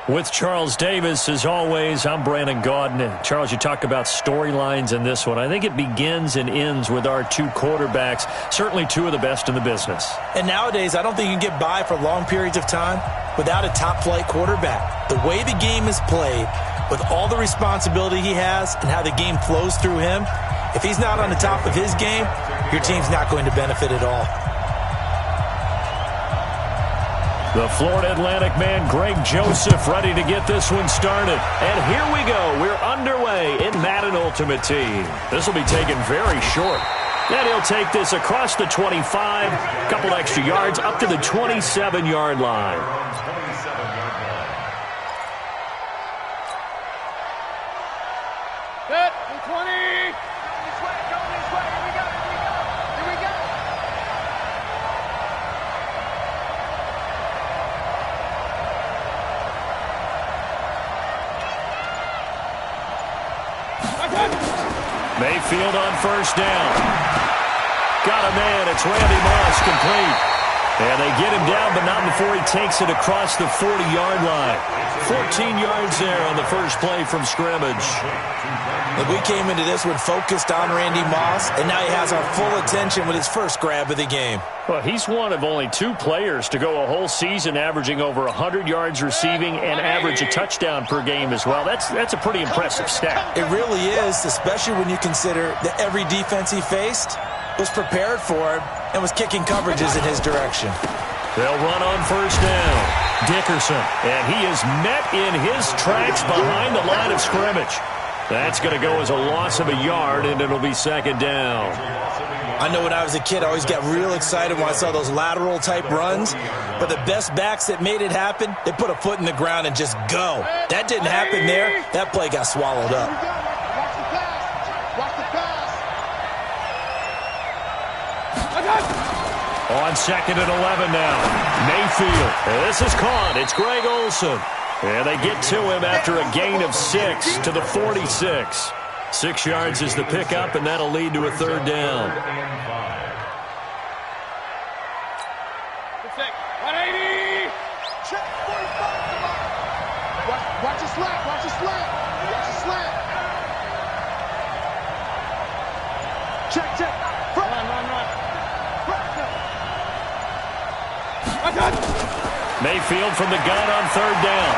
With Charles Davis, as always, I'm Brandon Gaudin. And Charles, you talk about storylines in this one. I think it begins and ends with our two quarterbacks, certainly two of the best in the business. And nowadays, I don't think you can get by for long periods of time without a top-flight quarterback. The way the game is played, with all the responsibility he has and how the game flows through him, if he's not on the top of his game, your team's not going to benefit at all. The Florida Atlantic man, Greg Joseph, ready to get this one started. And here we go. We're underway in Madden Ultimate Team. This will be taken very short. And he'll take this across the 25, a couple extra yards, up to the 27-yard line. Good. 20. This way. Go this way. Here we go. Here we go. Mayfield on first down. Got a man. It's Randy Moss, complete. And they get him down, but not before he takes it across the 40-yard line. 14 yards there on the first play from scrimmage. Look, we came into this one focused on Randy Moss, and now he has our full attention with his first grab of the game. Well, he's one of only two players to go a whole season averaging over 100 yards receiving and average a touchdown per game as well. That's a pretty impressive stat. It really is, especially when you consider that every defense he faced was prepared for him and was kicking coverages in his direction. They'll run on first down. Dickerson, and he is met in his tracks behind the line of scrimmage. That's going to go as a loss of a yard, and it'll be second down. I know when I was a kid, I always got real excited when I saw those lateral-type runs. But the best backs that made it happen, they put a foot in the ground and just go. That didn't happen there. That play got swallowed up. Watch the pass. Watch the pass. On second and 11 now. Mayfield. This is caught. It's Greg Olsen. And they get to him after a gain of 6 to the 46. 6 yards is the pickup, and that'll lead to a third down. 180. Check. 45. Watch the slant. Watch the slant. Watch the slant. Check. Run. Mayfield from the gun on third down.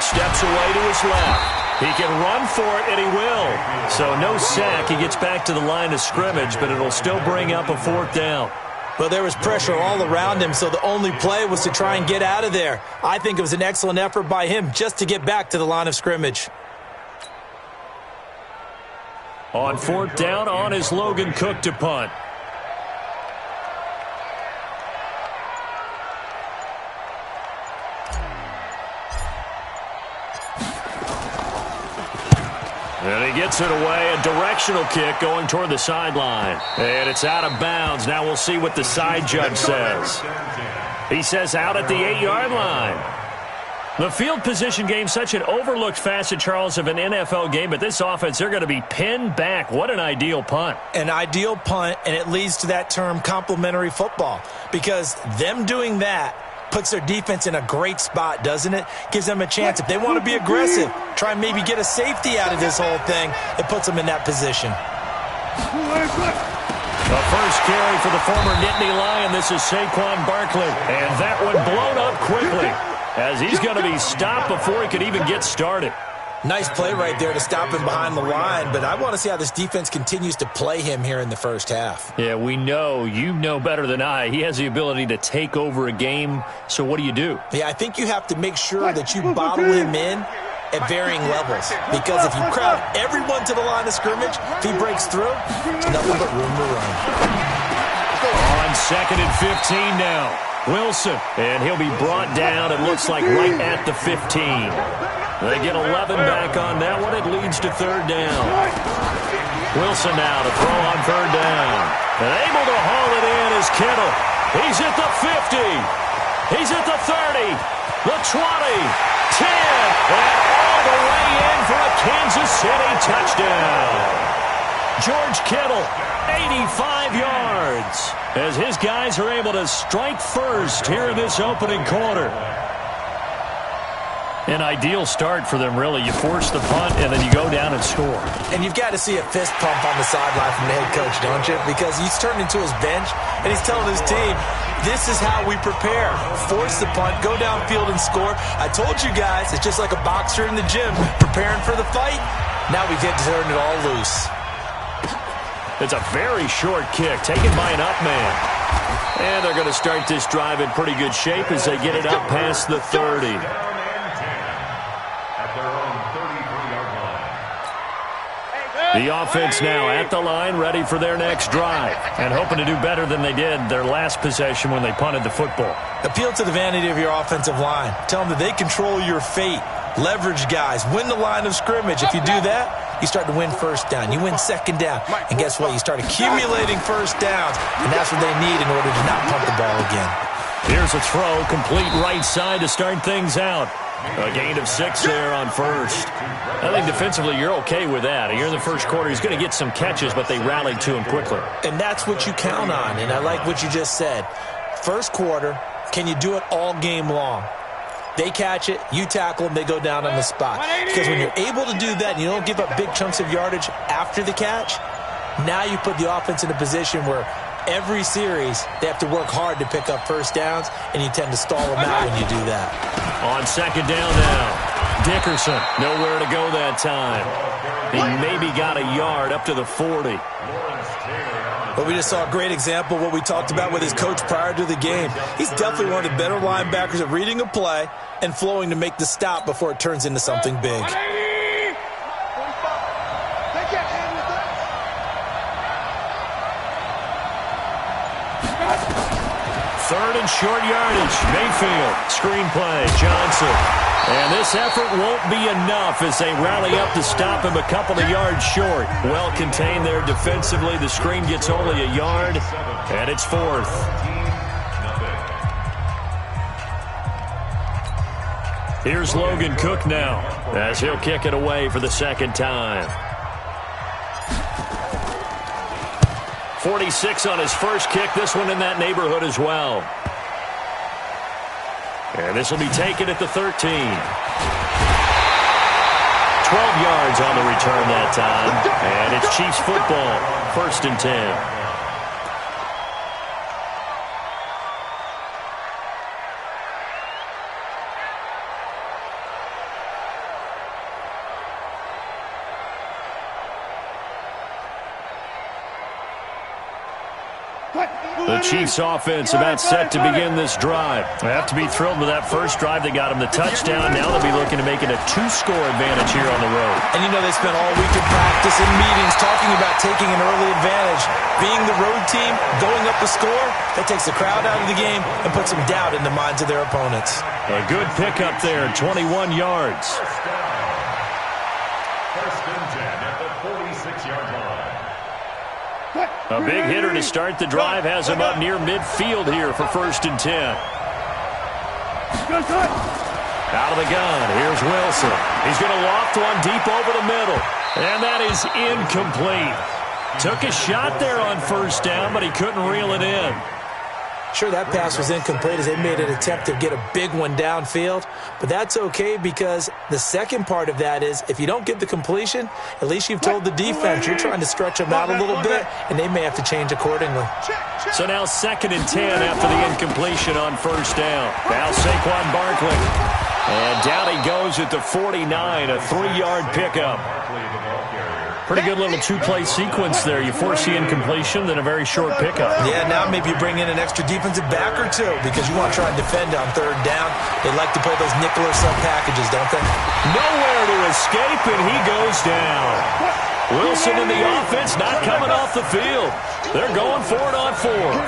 Steps away to his left. He can run for it, and he will. So no sack. He gets back to the line of scrimmage, but it'll still bring up a fourth down. Well, there was pressure all around him, so the only play was to try and get out of there. I think it was an excellent effort by him just to get back to the line of scrimmage. On fourth down, on is Logan Cook to punt. And he gets it away, a directional kick going toward the sideline. And it's out of bounds. Now we'll see what the side judge says. He says out at the 8-yard line. The field position game, such an overlooked facet, Charles, of an NFL game, but this offense, they're going to be pinned back. What an ideal punt. An ideal punt, and it leads to that term complementary football, because them doing that puts their defense in a great spot, doesn't it? Gives them a chance. If they want to be aggressive, try and maybe get a safety out of this whole thing, it puts them in that position. The first carry for the former Nittany Lion. This is Saquon Barkley. And that one blown up quickly, as he's going to be stopped before he could even get started. Nice play right there to stop him behind the line, but I want to see how this defense continues to play him here in the first half. Yeah, we know. You know better than I. He has the ability to take over a game, so what do you do? Yeah, I think you have to make sure that you bottle him in at varying levels, because if you crowd everyone to the line of scrimmage, if he breaks through, there's nothing but room to run. On second and 15 now. Wilson, and he'll be brought down, it looks like right at the 15. They get 11 back on that one. It leads to third down. Wilson now to throw on third down. And able to haul it in is Kittle. He's at the 50. He's at the 30. The 20. 10. And all the way in for a Kansas City touchdown. George Kittle, 85 yards, as his guys are able to strike first here in this opening quarter. An ideal start for them, really. You force the punt, and then you go down and score. And you've got to see a fist pump on the sideline from the head coach, don't you? Because he's turned into his bench, and he's telling his team, this is how we prepare. Force the punt, go downfield and score. I told you guys, it's just like a boxer in the gym preparing for the fight. Now we get to turn it all loose. It's a very short kick taken by an up man. And they're going to start this drive in pretty good shape as they get it up past the 30. The offense now at the line, ready for their next drive, and hoping to do better than they did their last possession when they punted the football. Appeal to the vanity of your offensive line. Tell them that they control your fate. Leverage guys. Win the line of scrimmage. If you do that, you start to win first down. You win second down. And guess what? You start accumulating first downs, and that's what they need in order to not punt the ball again. Here's a throw, complete right side to start things out. A gain of 6 there on first. I think defensively you're okay with that. You're in the first quarter. He's going to get some catches, but they rallied to him quickly. And that's what you count on, and I like what you just said. First quarter, can you do it all game long? They catch it, you tackle them, they go down on the spot. Because when you're able to do that and you don't give up big chunks of yardage after the catch, now you put the offense in a position where every series they have to work hard to pick up first downs, and you tend to stall them out when you do that. On second down now, Dickerson nowhere to go that time. He maybe got a yard up to the 40. But we just saw a great example of what we talked about with his coach prior to the game. He's definitely one of the better linebackers at reading a play and flowing to make the stop before it turns into something big. Third and short yardage. Mayfield, screenplay, Johnson. And this effort won't be enough as they rally up to stop him a couple of yards short. Well contained there defensively. The screen gets only a yard, and it's fourth. Here's Logan Cook now as he'll kick it away for the second time. 46 on his first kick. This one in that neighborhood as well. And this will be taken at the 13. 12 yards on the return that time. And it's Chiefs football. First and 10. The Chiefs offense about set to begin this drive. They have to be thrilled with that first drive. They got him the touchdown. Now they'll be looking to make it a 2-score advantage here on the road. And you know they spent all week in practice and meetings talking about taking an early advantage. Being the road team, going up the score, that takes the crowd out of the game and puts some doubt in the minds of their opponents. A good pickup there, 21 yards. First and 10 at the 46-yard line. A big hitter to start the drive has him up near midfield here for first and 10. Out of the gun, here's Wilson. He's going to loft one deep over the middle. And that is incomplete. Took a shot there on first down, but he couldn't reel it in. Sure, that pass was incomplete as they made an attempt to get a big one downfield. But that's okay because the second part of that is if you don't get the completion, at least you've told the defense you're trying to stretch them out a little bit, and they may have to change accordingly. So now second and 10 after the incompletion on first down. Now Saquon Barkley. And down he goes at the 49, a 3-yard pickup. Pretty good little two-play sequence there. You force the incompletion, then a very short pickup. Yeah, now maybe you bring in an extra defensive back or two because you want to try and defend on third down. They like to play those nickel or sub packages, don't they? Nowhere to escape, and he goes down. Wilson in the offense not coming off the field. They're going for it on fourth.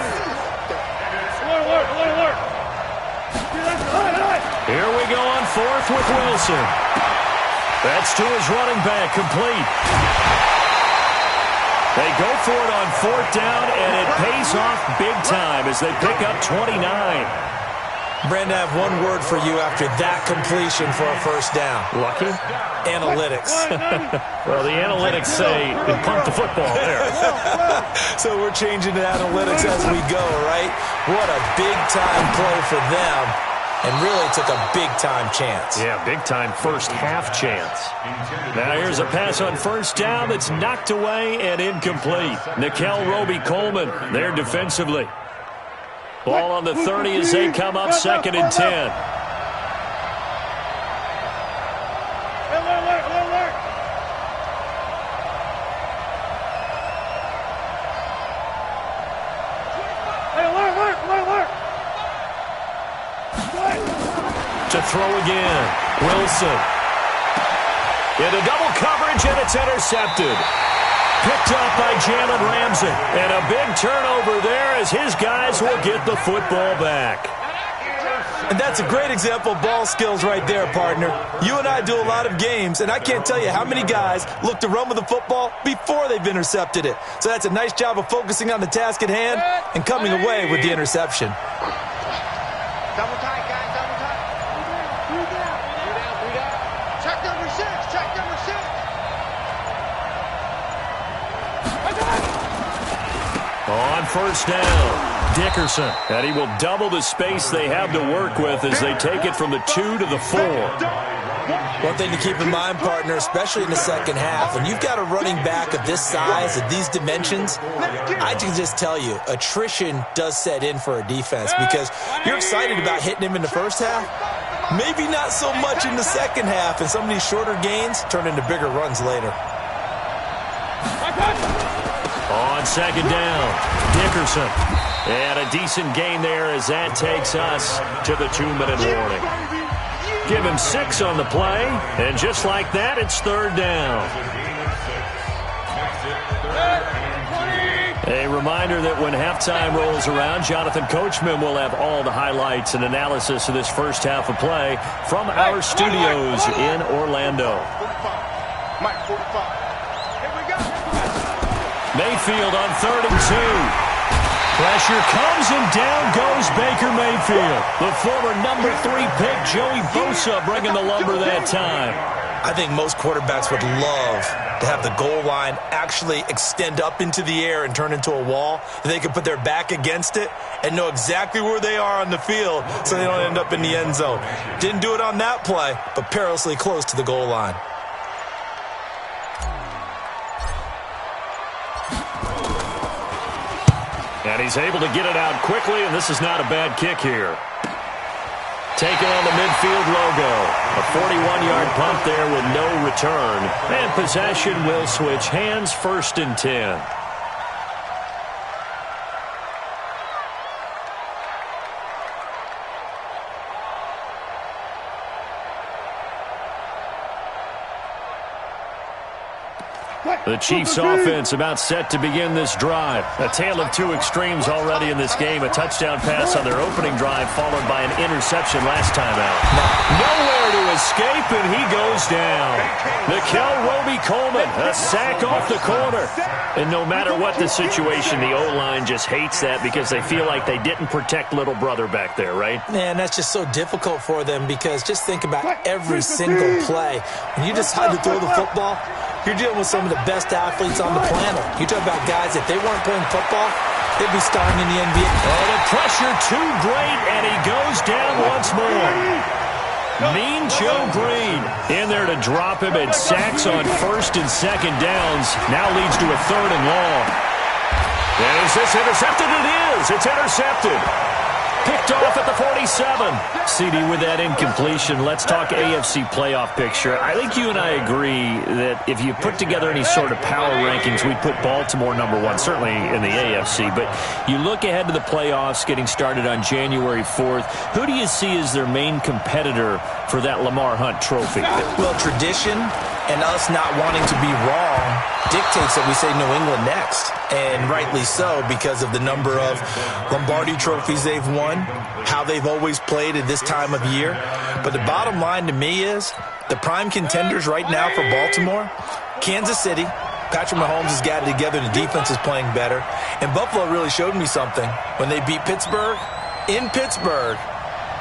Here we go on fourth with Wilson. That's to his running back, complete. They go for it on fourth down, and it pays off big time as they pick up 29. Brandon, I have one word for you after that completion for a first down. Lucky? Analytics. Well, the analytics say punt the football there. So we're changing to analytics as we go, right? What a big-time play for them. and really took a big-time chance. Yeah, big-time first-half chance. Now here's a pass on first down that's knocked away and incomplete. Nickel Roby-Coleman there defensively. Ball on the 30 as they come up 2nd and 10. To throw again. Wilson. Into double coverage, and it's intercepted. Picked up by Jalen Ramsey. And a big turnover there as his guys will get the football back. And that's a great example of ball skills right there, partner. You and I do a lot of games, and I can't tell you how many guys look to run with the football before they've intercepted it. So that's a nice job of focusing on the task at hand and coming away with the interception. Double tight, guys, double tight. Three down. Check number 6, check number 6. On first down, Dickerson. And he will double the space they have to work with as they take it from the 2 to the 4. One thing to keep in mind, partner, especially in the second half, when you've got a running back of this size, of these dimensions, I can just tell you, attrition does set in for a defense because you're excited about hitting him in the first half. Maybe not so much in the second half, and some of these shorter gains turn into bigger runs later. On second down, Dickerson. And a decent gain there as that takes us to the 2-minute warning. Give him 6 on the play, and just like that, it's 3rd down. A reminder that when halftime rolls around, Jonathan Coachman will have all the highlights and analysis of this first half of play from our studios in Orlando. Mayfield on 3rd and 2. Pressure comes, and down goes Baker Mayfield. The former number 3 pick, Joey Bosa, bringing the lumber that time. I think most quarterbacks would love to have the goal line actually extend up into the air and turn into a wall, and they can put their back against it and know exactly where they are on the field so they don't end up in the end zone. Didn't do it on that play, but perilously close to the goal line. And he's able to get it out quickly, and this is not a bad kick here. Taking on the midfield logo. A 41-yard punt there with no return. And possession will switch hands, 1st and 10. The Chiefs offense about set to begin this drive. A tale of 2 extremes already in this game. A touchdown pass on their opening drive followed by an interception last time out. Nowhere to escape, and he goes down. Nickel Roby-Coleman, a sack off the corner. And no matter what the situation, the O-line just hates that because they feel like they didn't protect little brother back there, right? Man, that's just so difficult for them because just think about every single play. When you decide to throw the football, you're dealing with some of the best athletes on the planet. You talk about guys, if they weren't playing football, they'd be starring in the NBA. Oh, the pressure too great, and he goes down once more. Mean Joe Green in there to drop him, and sacks on 1st and 2nd downs. Now leads to a 3rd and long. And is this intercepted? It is. It's intercepted. Picked off at the 47. CD with that incompletion. Let's talk AFC playoff picture. I think you and I agree that if you put together any sort of power rankings, we'd put Baltimore number 1, certainly in the AFC. But you look ahead to the playoffs getting started on January 4th. Who do you see as their main competitor for that Lamar Hunt trophy? Well, tradition and us not wanting to be wrong dictates that we say New England next. And rightly so, because of the number of Lombardi trophies they've won, how they've always played at this time of year. But the bottom line to me is the prime contenders right now for Baltimore, Kansas City. Patrick Mahomes has got it together. The defense is playing better. And Buffalo really showed me something when they beat Pittsburgh in Pittsburgh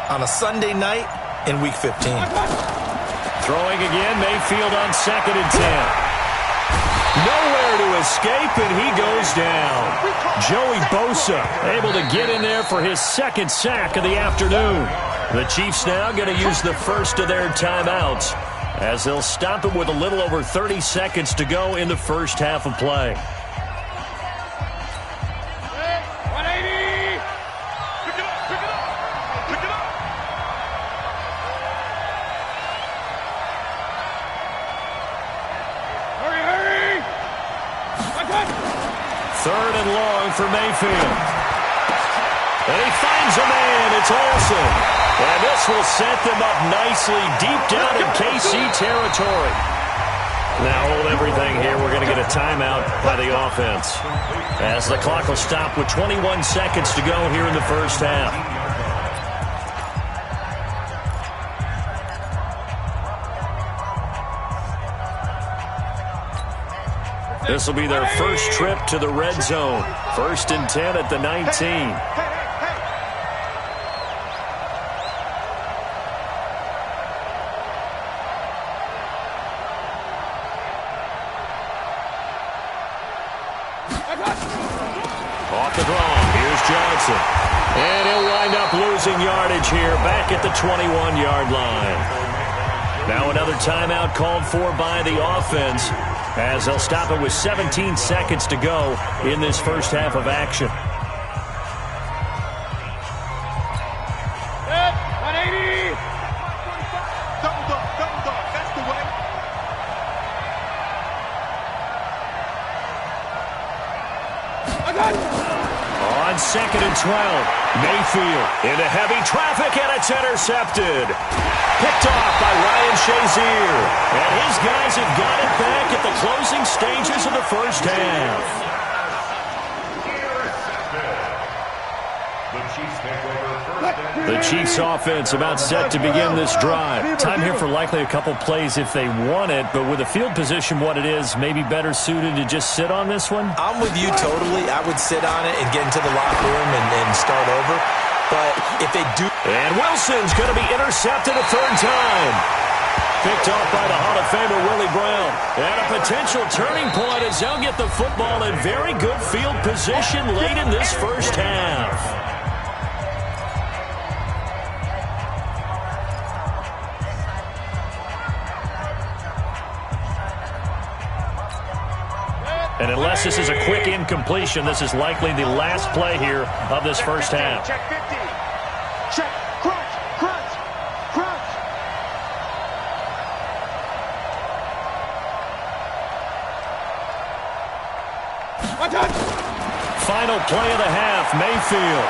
on a Sunday night in Week 15. Throwing again, Mayfield on 2nd and 10. Nowhere to escape, and he goes down. Joey Bosa able to get in there for his second sack of the afternoon. The Chiefs now going to use the first of their timeouts as they'll stop it with a little over 30 seconds to go in the first half of play. Third and long for Mayfield. And he finds a man. It's Olsen. And this will set them up nicely deep down in KC territory. Now hold everything here. We're going to get a timeout by the offense, as the clock will stop with 21 seconds to go here in the first half. This will be their first trip to the red zone. 1st and 10 at the 19. Off the draw. Here's Johnson. And he'll wind up losing yardage here back at the 21-yard line. Now another timeout called for by the offense, as they'll stop it with 17 seconds to go in this first half of action. Double dog, that's the way. On 2nd and 12, Mayfield into heavy traffic, and it's intercepted. Picked off by Ryan Shazier. And his guys have got it back at the closing stages of the first half. The Chiefs offense about set to begin this drive. Time here for likely a couple plays if they want it, but with the field position what it is, maybe better suited to just sit on this one? I'm with you totally. I would sit on it and get into the locker room and start over. But if they do... And Wilson's going to be intercepted a third time. Picked off by the Hall of Famer Willie Brown. And a potential turning point as they'll get the football in very good field position late in this first half. And unless this is a quick incompletion, this is likely the last play here of this first half. Check 50. Check. Crunch. Crunch. Crunch. Final play of the half, Mayfield.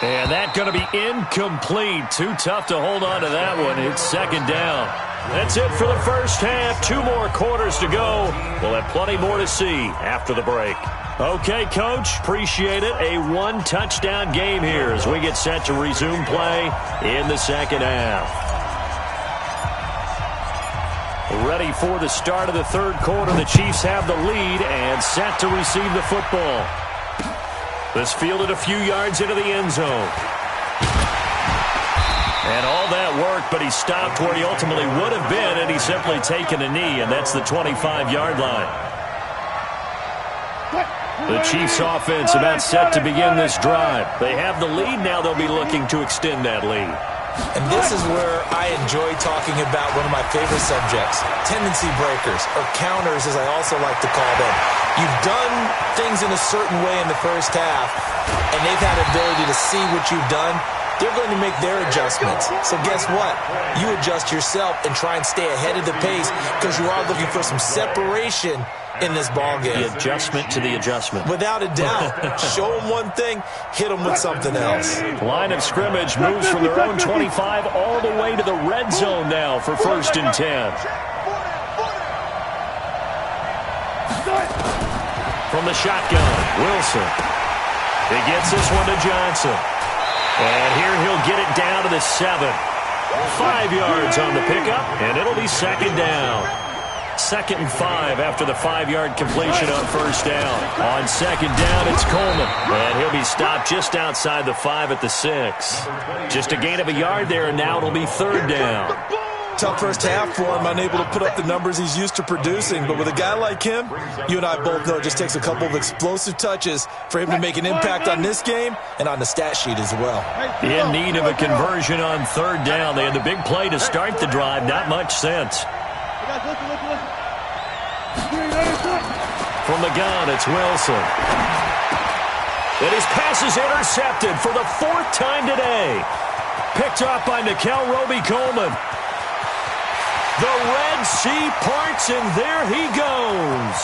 And that's going to be incomplete. Too tough to hold on to that one. It's second down. That's it for the first half. 2 more quarters to go. We'll have plenty more to see after the break. Okay, Coach, appreciate it. A 1-touchdown game here as we get set to resume play in the second half. Ready for the start of the third quarter. The Chiefs have the lead and set to receive the football. This fielded a few yards into the end zone. And all that worked, but he stopped where he ultimately would have been, and he's simply taken a knee, and that's the 25-yard line. The Chiefs offense about set to begin this drive. They have the lead. Now they'll be looking to extend that lead. And this is where I enjoy talking about one of my favorite subjects, tendency breakers, or counters as I also like to call them. You've done things in a certain way in the first half, and they've had the ability to see what you've done. They're going to make their adjustments. So guess what? You adjust yourself and try and stay ahead of the pace because you are looking for some separation in this ballgame. The adjustment to the adjustment. Without a doubt. Show them one thing, hit them with something else. Line of scrimmage moves from their own 25 all the way to the red zone now for 1st and 10. From the shotgun, Wilson. He gets this one to Johnson. And here he'll get it down to the 7. 5 yards on the pickup, and it'll be second down. 2nd and 5 after the 5-yard completion on first down. On second down, it's Coleman. And he'll be stopped just outside the 5 at the 6. Just a gain of a yard there, and now it'll be third down. tough first half for him, unable to put up the numbers he's used to producing. But with a guy like him, you and I both know it just takes a couple of explosive touches for him to make an impact on this game and on the stat sheet as well. In need of a conversion on third down. They had the big play to start the drive. Not much sense. From the gun, it's Wilson. And his pass is intercepted for the fourth time today. Picked off by Nickel Roby-Coleman. The Red Sea parts, and there he goes.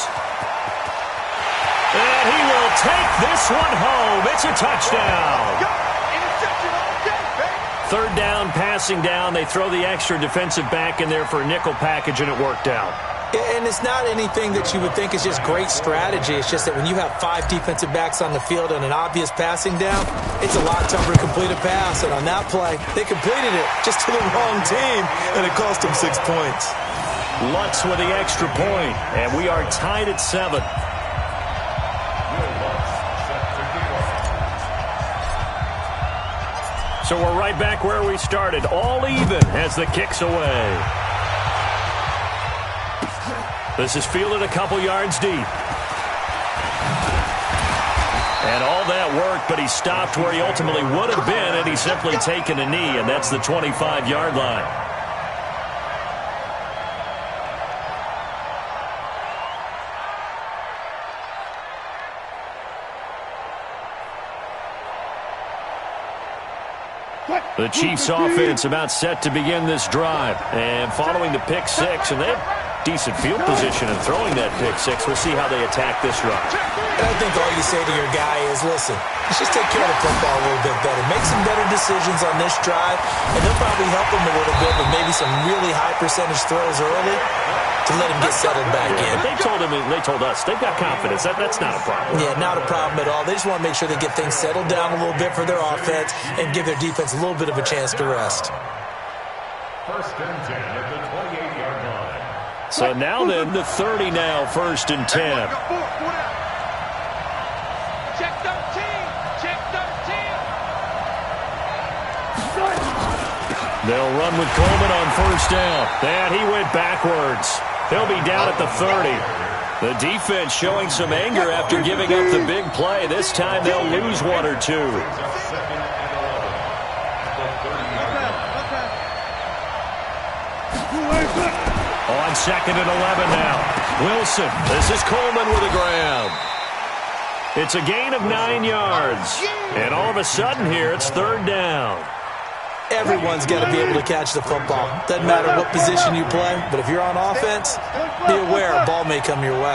And he will take this one home. It's a touchdown. Third down, passing down. They throw the extra defensive back in there for a nickel package, and it worked out. And it's not anything that you would think is just great strategy. It's just that when you have 5 defensive backs on the field and an obvious passing down, it's a lot tougher to complete a pass. And on that play, they completed it just to the wrong team, and it cost them 6 points. Lutz with the extra point, and we are tied at 7. So we're right back where we started, all even as the kick's away. This is fielded a couple yards deep. And all that worked, but he stopped where he ultimately would have been, and he's simply taken a knee, and that's the 25-yard line. The Chiefs offense about set to begin this drive. And following the pick six, and they have decent field position in throwing that pick six. We'll see how they attack this drive. I think all you say to your guy is, listen, let's just take care of the football a little bit better. Make some better decisions on this drive, and they'll probably help him a little bit with maybe some really high percentage throws early to let him get settled back in. But they told us they've got confidence. That's not a problem. Yeah, not a problem at all. They just want to make sure they get things settled down a little bit for their offense and give their defense a little bit of a chance to rest. First and 10 at the 28-yard line. So now then, the 30 now, first and 10. Check 13. Check 13. They'll run with Coleman on first down. And he went backwards. He'll be down at the 30. The defense showing some anger after giving up the big play. This time they'll lose one or two. On second and 11 now. Wilson. This is Coleman with a grab. It's a gain of 9 yards. And all of a sudden here, it's third down. Everyone's got to be able to catch the football. Doesn't matter what position you play, but if you're on offense, be aware a ball may come your way.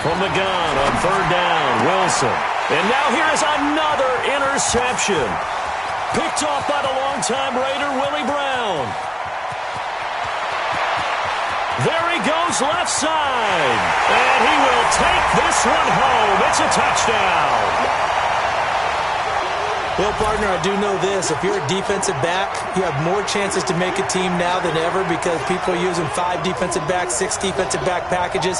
From the gun on third down, Wilson. And now here is another interception. Picked off by the longtime Raider, Willie Brown. There he goes left side. And he will take this one home. It's a touchdown. Well, partner, I do know this. If you're a defensive back, you have more chances to make a team now than ever because people are using 5 defensive backs, 6 defensive back packages.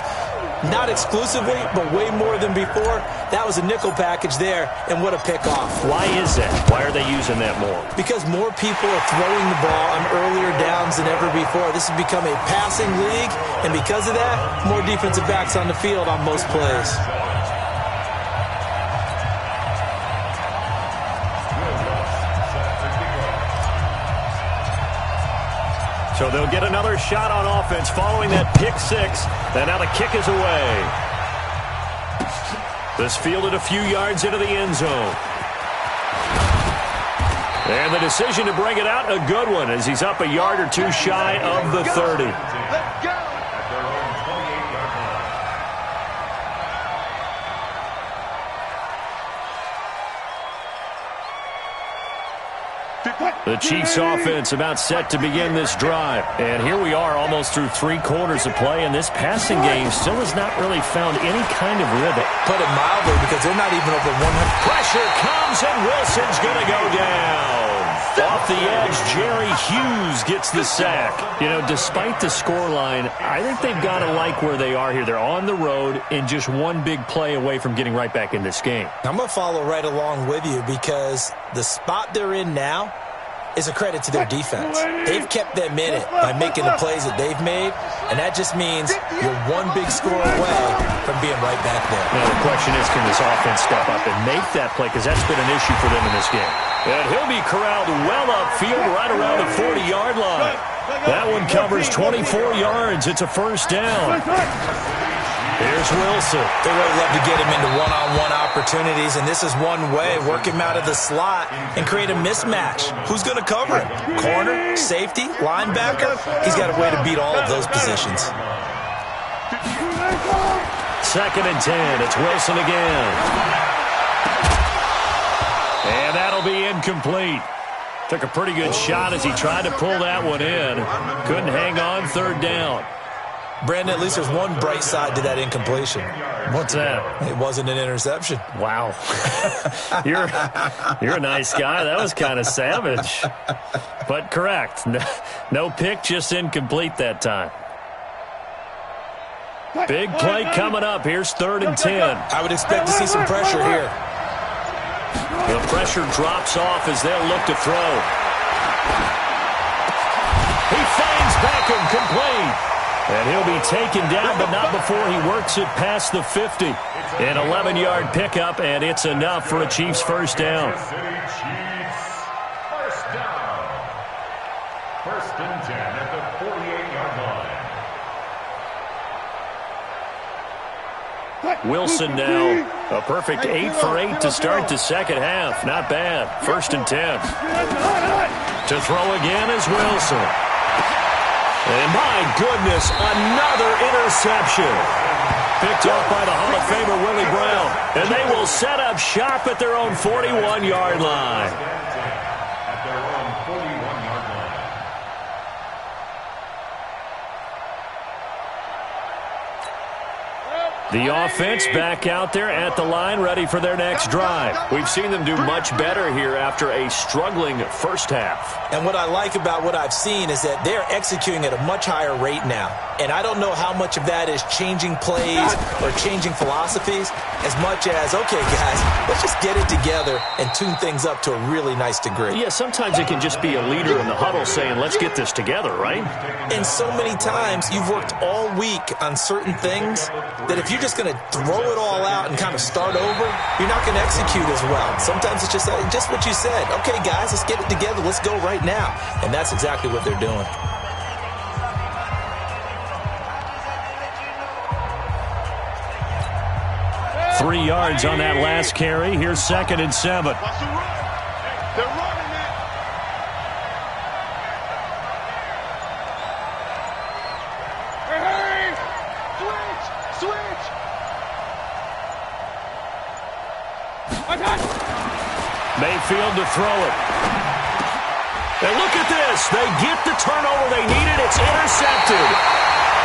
Not exclusively, but way more than before. That was a nickel package there, and what a pickoff. Why is that? Why are they using that more? Because more people are throwing the ball on earlier downs than ever before. This has become a passing league, and because of that, more defensive backs on the field on most plays. So they'll get another shot on offense following that pick six. And now the kick is away. This fielded a few yards into the end zone. And the decision to bring it out, a good one, as he's up a yard or two shy of the 30. Let's go. The Chiefs offense about set to begin this drive. And here we are almost through 3 quarters of play, and this passing game still has not really found any kind of rhythm. Put it mildly, because they're not even over 100. Pressure comes, and Wilson's going to go down. Off the edge, Jerry Hughes gets the sack. You know, despite the scoreline, I think they've got to like where they are here. They're on the road and just one big play away from getting right back in this game. I'm going to follow right along with you because the spot they're in now, is a credit to their defense. They've kept them in it by making the plays that they've made, and that just means you're one big score away from being right back there. Now, the question is, can this offense step up and make that play? Because that's been an issue for them in this game. And he'll be corralled well upfield right around the 40-yard line. That one covers 24 yards. It's a first down. Here's Wilson. They really love to get him into one-on-one opportunities, and this is one way. Work him out of the slot and create a mismatch. Who's going to cover him? Corner, safety, linebacker? He's got a way to beat all of those positions. 2nd and 10. It's Wilson again. And that'll be incomplete. Took a pretty good shot as he tried to pull that one in. Couldn't hang on, 3rd down. Brandon, at least there's one bright side to that incompletion. What's that? It wasn't an interception. Wow. You're a nice guy. That was kind of savage. But correct. No pick, just incomplete that time. Big play coming up. Here's 3rd and 10. I would expect to see some pressure here. The pressure drops off as they'll look to throw. He finds Beckham complete. And he'll be taken down, but not before he works it past the 50. An 11-yard pickup, and it's enough for a Chiefs first down. First and 10 at the 48-yard line. Wilson now, a perfect 8 for 8 to start the second half. Not bad. 1st and 10. To throw again is Wilson. And my goodness, another interception. Picked off by the Hall of Famer Willie Brown. And they will set up shop at their own 41-yard line. At their own 41-yard line. The offense back out there at the line, ready for their next drive. We've seen them do much better here after a struggling first half. And what I like about what I've seen is that they're executing at a much higher rate now. And I don't know how much of that is changing plays or changing philosophies as much as, okay, guys, let's just get it together and tune things up to a really nice degree. Yeah, sometimes it can just be a leader in the huddle saying, let's get this together, right? And so many times you've worked all week on certain things that if you're just going to throw it all out and kind of start over, you're not going to execute as well. Sometimes it's just what you said. Okay, guys, let's get it together. Let's go right now. And that's exactly what they're doing. Three yards on that last carry. Here's 2nd and 7. They're running it. Hey! Switch! Mayfield to throw it. And look at this. They get the turnover they needed. It's intercepted.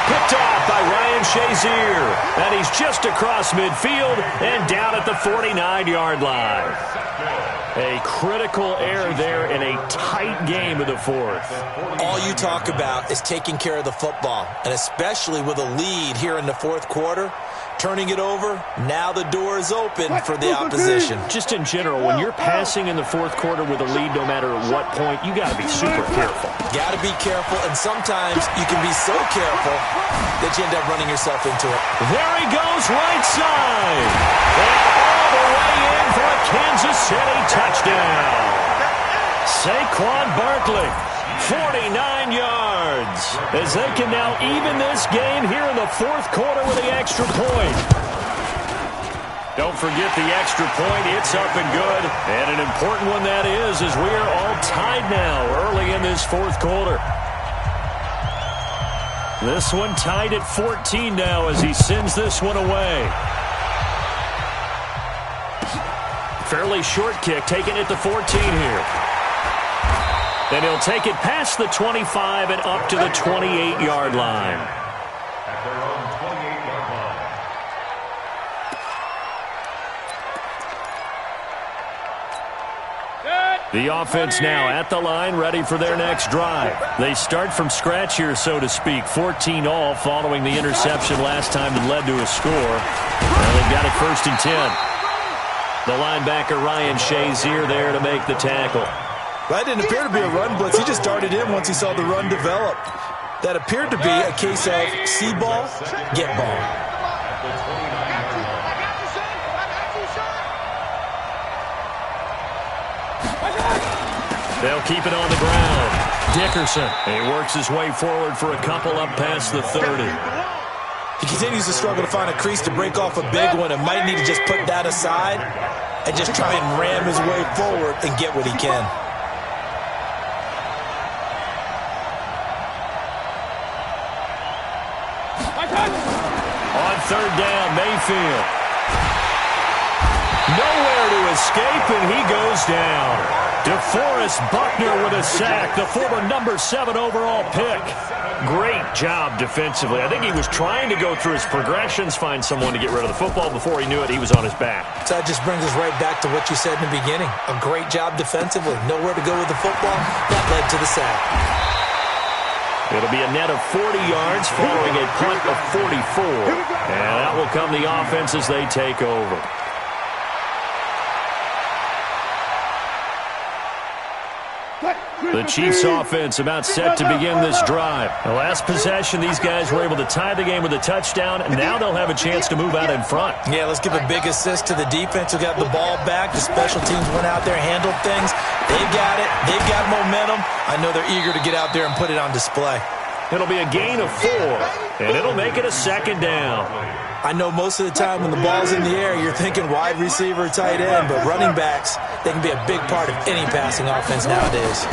Picked off by Ryan Shazier. And he's just across midfield and down at the 49-yard line. A critical error there in a tight game of the fourth. All you talk about is taking care of the football, and especially with a lead here in the fourth quarter. Turning it over, now the door is open for the opposition. Just in general, when you're passing in the fourth quarter with a lead, no matter at what point, you got to be super careful. Got to be careful, and sometimes you can be so careful that you end up running yourself into it. There he goes, right side. And all the way in for a Kansas City touchdown. Saquon Barkley, 49 yards, as they can now even this game here in the fourth quarter with the extra point. Don't forget the extra point. It's up and good. And an important one that is, as we are all tied now early in this fourth quarter. This one tied at 14 now as he sends this one away. Fairly short kick, taking it to 14 here. Then he'll take it past the 25 and up to the 28-yard line. At their own 28-yard line. The offense now at the line, ready for their next drive. They start from scratch here, so to speak. 14-all following the interception last time that led to a score. Now they've got it 1st and 10. The linebacker, Ryan Shazier, there to make the tackle. That didn't appear to be a run blitz. He just darted in once he saw the run develop. That appeared to be a case of see ball, get ball. They'll keep it on the ground. Dickerson. He works his way forward for a couple up past the 30. He continues to struggle to find a crease to break off a big one and might need to just put that aside and just try and ram his way forward and get what he can. On third down, Mayfield. Nowhere to escape, and he goes down. DeForest Buckner with a sack, the former number 7 overall pick. Great job defensively. I think he was trying to go through his progressions, find someone to get rid of the football. Before he knew it, he was on his back. So that just brings us right back to what you said in the beginning. A great job defensively. Nowhere to go with the football. That led to the sack. It'll be a net of 40 yards following a punt of 44. And that will come the offense as they take over. The Chiefs offense about set to begin this drive. The last possession, these guys were able to tie the game with a touchdown, and now they'll have a chance to move out in front. Yeah, let's give a big assist to the defense who got the ball back. The special teams went out there, handled things. They've got it. They've got momentum. I know they're eager to get out there and put it on display. It'll be a gain of 4, and it'll make it a second down. I know most of the time when the ball's in the air, you're thinking wide receiver, tight end, but running backs, they can be a big part of any passing offense nowadays.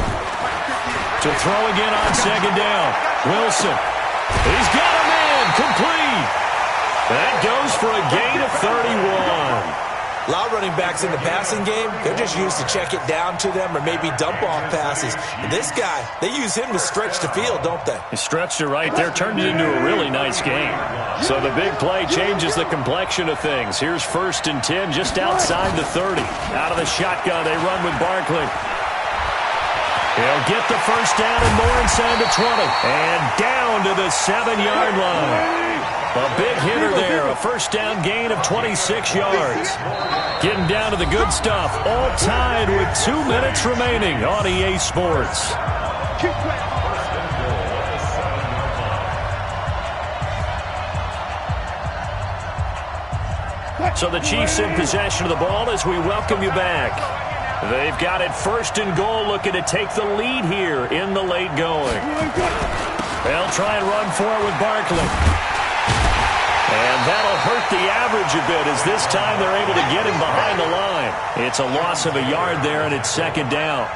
To throw again on second down. Wilson. He's got a man. Complete. That goes for a gain of 31. A lot of running backs in the passing game, they're just used to check it down to them or maybe dump-off passes. But this guy, they use him to stretch the field, don't they? He stretched it right there, turned it into a really nice game. So the big play changes the complexion of things. Here's 1st and 10 just outside the 30. Out of the shotgun, they run with Barkley. He'll get the first down and more inside the 20. And down to the 7-yard line. A big hitter there, a first down gain of 26 yards. Getting down to the good stuff, all tied with 2 minutes remaining on EA Sports. So the Chiefs in possession of the ball as we welcome you back. They've got it 1st and goal, looking to take the lead here in the late going. They'll try and run for it with Barkley. And that'll hurt the average a bit as this time they're able to get him behind the line. It's a loss of a yard there, and it's second down.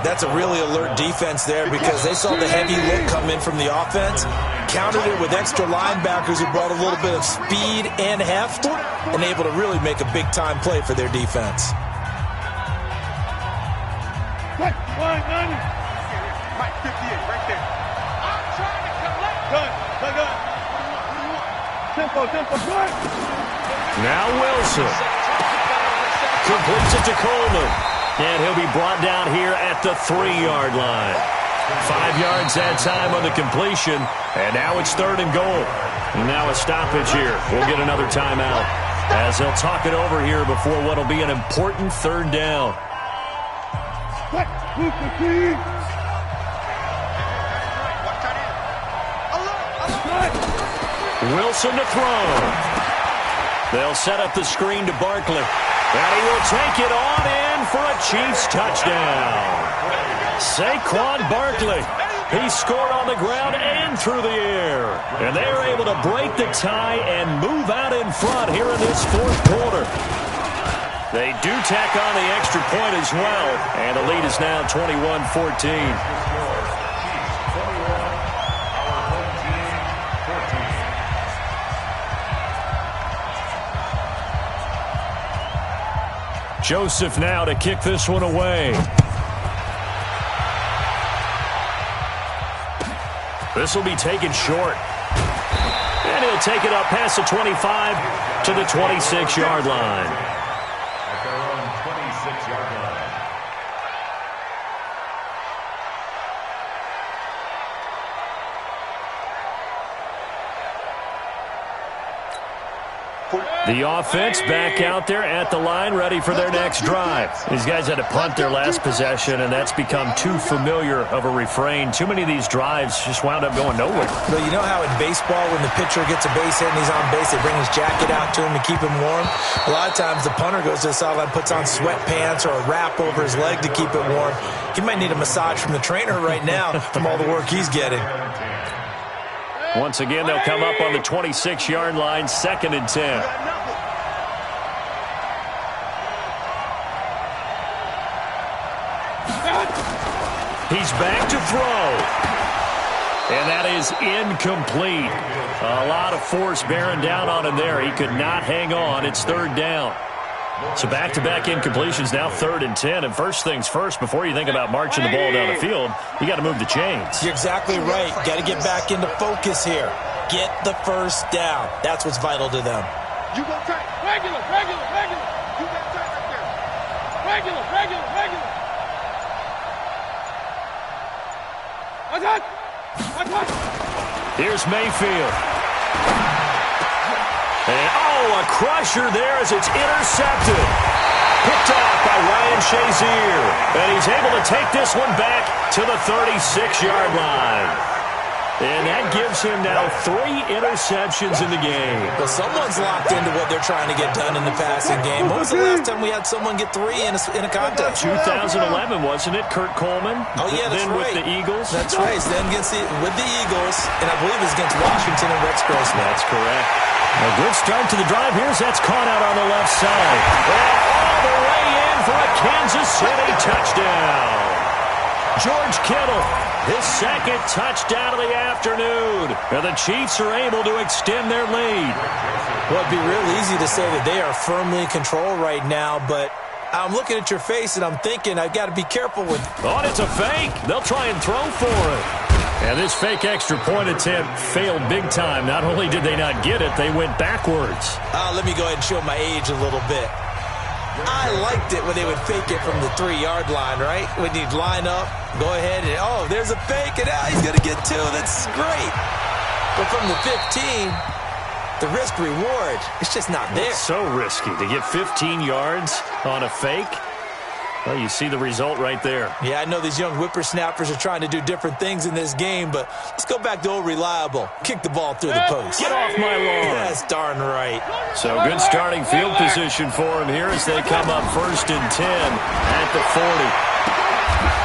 That's a really alert defense there because they saw the heavy look come in from the offense, countered it with extra linebackers who brought a little bit of speed and heft, and able to really make a big-time play for their defense. Mike 58, right there. I'm trying to collect. Gun. Tempo, good. Now Wilson. Completes it to Coleman. And he'll be brought down here at the 3-yard line. 5 yards that time on the completion. And now it's 3rd and goal. Now a stoppage here. We'll get another timeout as they'll talk it over here before what will be an important 3rd down. Wilson to throw. They'll set up the screen to Barkley. And he will take it on in for a Chiefs touchdown. Saquon Barkley. He scored on the ground and through the air. And they are able to break the tie and move out in front here in this 4th quarter. They do tack on the extra point as well. And the lead is now 21-14. Joseph now to kick this one away. This will be taken short. And he'll take it up past the 25 to the 26-yard line. At their own 26-yard line. The offense back out there at the line, ready for their next drive. These guys had to punt their last possession, and that's become too familiar of a refrain. Too many of these drives just wound up going nowhere. But you know how in baseball, when the pitcher gets a base hit and he's on base, they bring his jacket out to him to keep him warm? A lot of times the punter goes to the sideline, puts on sweatpants or a wrap over his leg to keep it warm. He might need a massage from the trainer right now from all the work he's getting. Once again, they'll come up on the 26-yard line, 2nd and 10. He's back to throw. And that is incomplete. A lot of force bearing down on him there. He could not hang on. It's 3rd down. So back-to-back incompletions, now 3rd and 10. And first things first, before you think about marching the ball down the field, you got to move the chains. You're exactly right. Got to get back into focus here. Get the first down. That's what's vital to them. You go tight. Regular. You got tight right there. Regular. Here's Mayfield. And, a crusher there as it's intercepted. Picked off by Ryan Shazier. And he's able to take this one back to the 36-yard line. And that gives him now 3 interceptions in the game. Well, someone's locked into what they're trying to get done in the passing game. When was the last time we had someone get 3 in a contest? 2011, wasn't it? Kurt Coleman. Oh, yeah, that's then right. With the Eagles. That's right. Then with the Eagles, and I believe it's against Washington and Rex Grossman. That's correct. A good start to the drive. Here's that's caught out on the left side. And all the way in for a Kansas City touchdown. George Kittle, his 2nd touchdown of the afternoon. And the Chiefs are able to extend their lead. Well, it'd be real easy to say that they are firmly in control right now, but I'm looking at your face and I'm thinking I've got to be careful with... Oh, and it's a fake. They'll try and throw for it. And this fake extra point attempt failed big time. Not only did they not get it, they went backwards. Let me go ahead and show my age a little bit. I liked it when they would fake it from the 3-yard line, right? When you'd line up, go ahead and, there's a fake, and now he's going to get 2. That's great. But from the 15, the risk-reward, it's just not there. It's so risky to get 15 yards on a fake. Well, you see the result right there. Yeah, I know these young whippersnappers are trying to do different things in this game, but let's go back to old reliable. Kick the ball through the post. Get off my lawn. That's darn right. So good starting field position for him here as they come up 1st and 10 at the 40.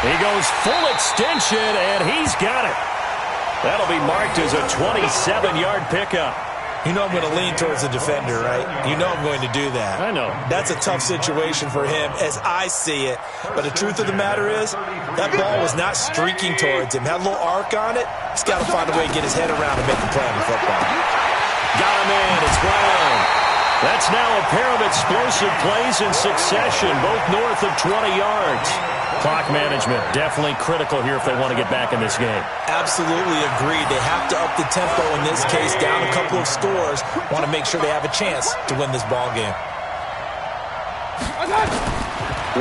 He goes full extension, and he's got it. That'll be marked as a 27-yard pickup. You know I'm going to lean towards the defender, right? You know I'm going to do that. I know. That's a tough situation for him as I see it. But the truth of the matter is, that ball was not streaking towards him. Had a little arc on it. He's got to find a way to get his head around and make a play on the football. Got him in. It's Brown. That's now a pair of explosive plays in succession, both north of 20 yards. Clock management definitely critical here if they want to get back in this game. Absolutely agreed. They have to up the tempo in this case, down a couple of scores. Want to make sure they have a chance to win this ball game.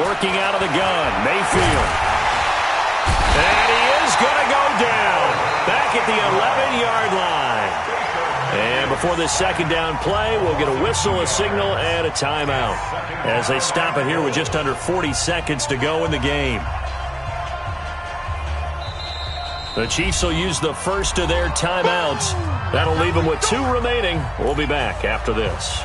Working out of the gun, Mayfield. And he is going to go down. Back at the 11-yard line. And before this 2nd down play, we'll get a whistle, a signal, and a timeout as they stop it here with just under 40 seconds to go in the game. The Chiefs will use the first of their timeouts. That'll leave them with 2 remaining. We'll be back after this.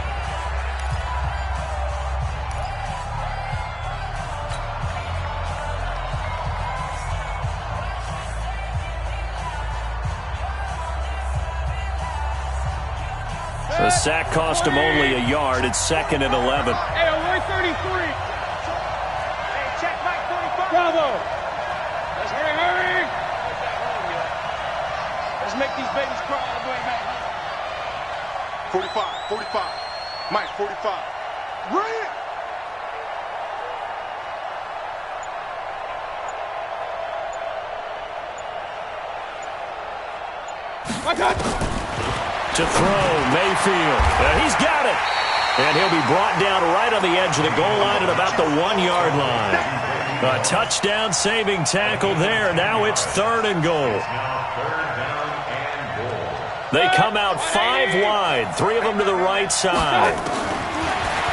The sack cost him only a yard. It's 2nd and 11. Hey, 133. Hey, check Mike 45. Bravo. Let's hurry. Let's make these babies cry all the way back. 45. Mike 45. Run. My God. To throw, Mayfield. He's got it. And he'll be brought down right on the edge of the goal line at about the 1-yard line. A touchdown-saving tackle there. Now it's 3rd and goal. They come out 5 wide, 3 of them to the right side.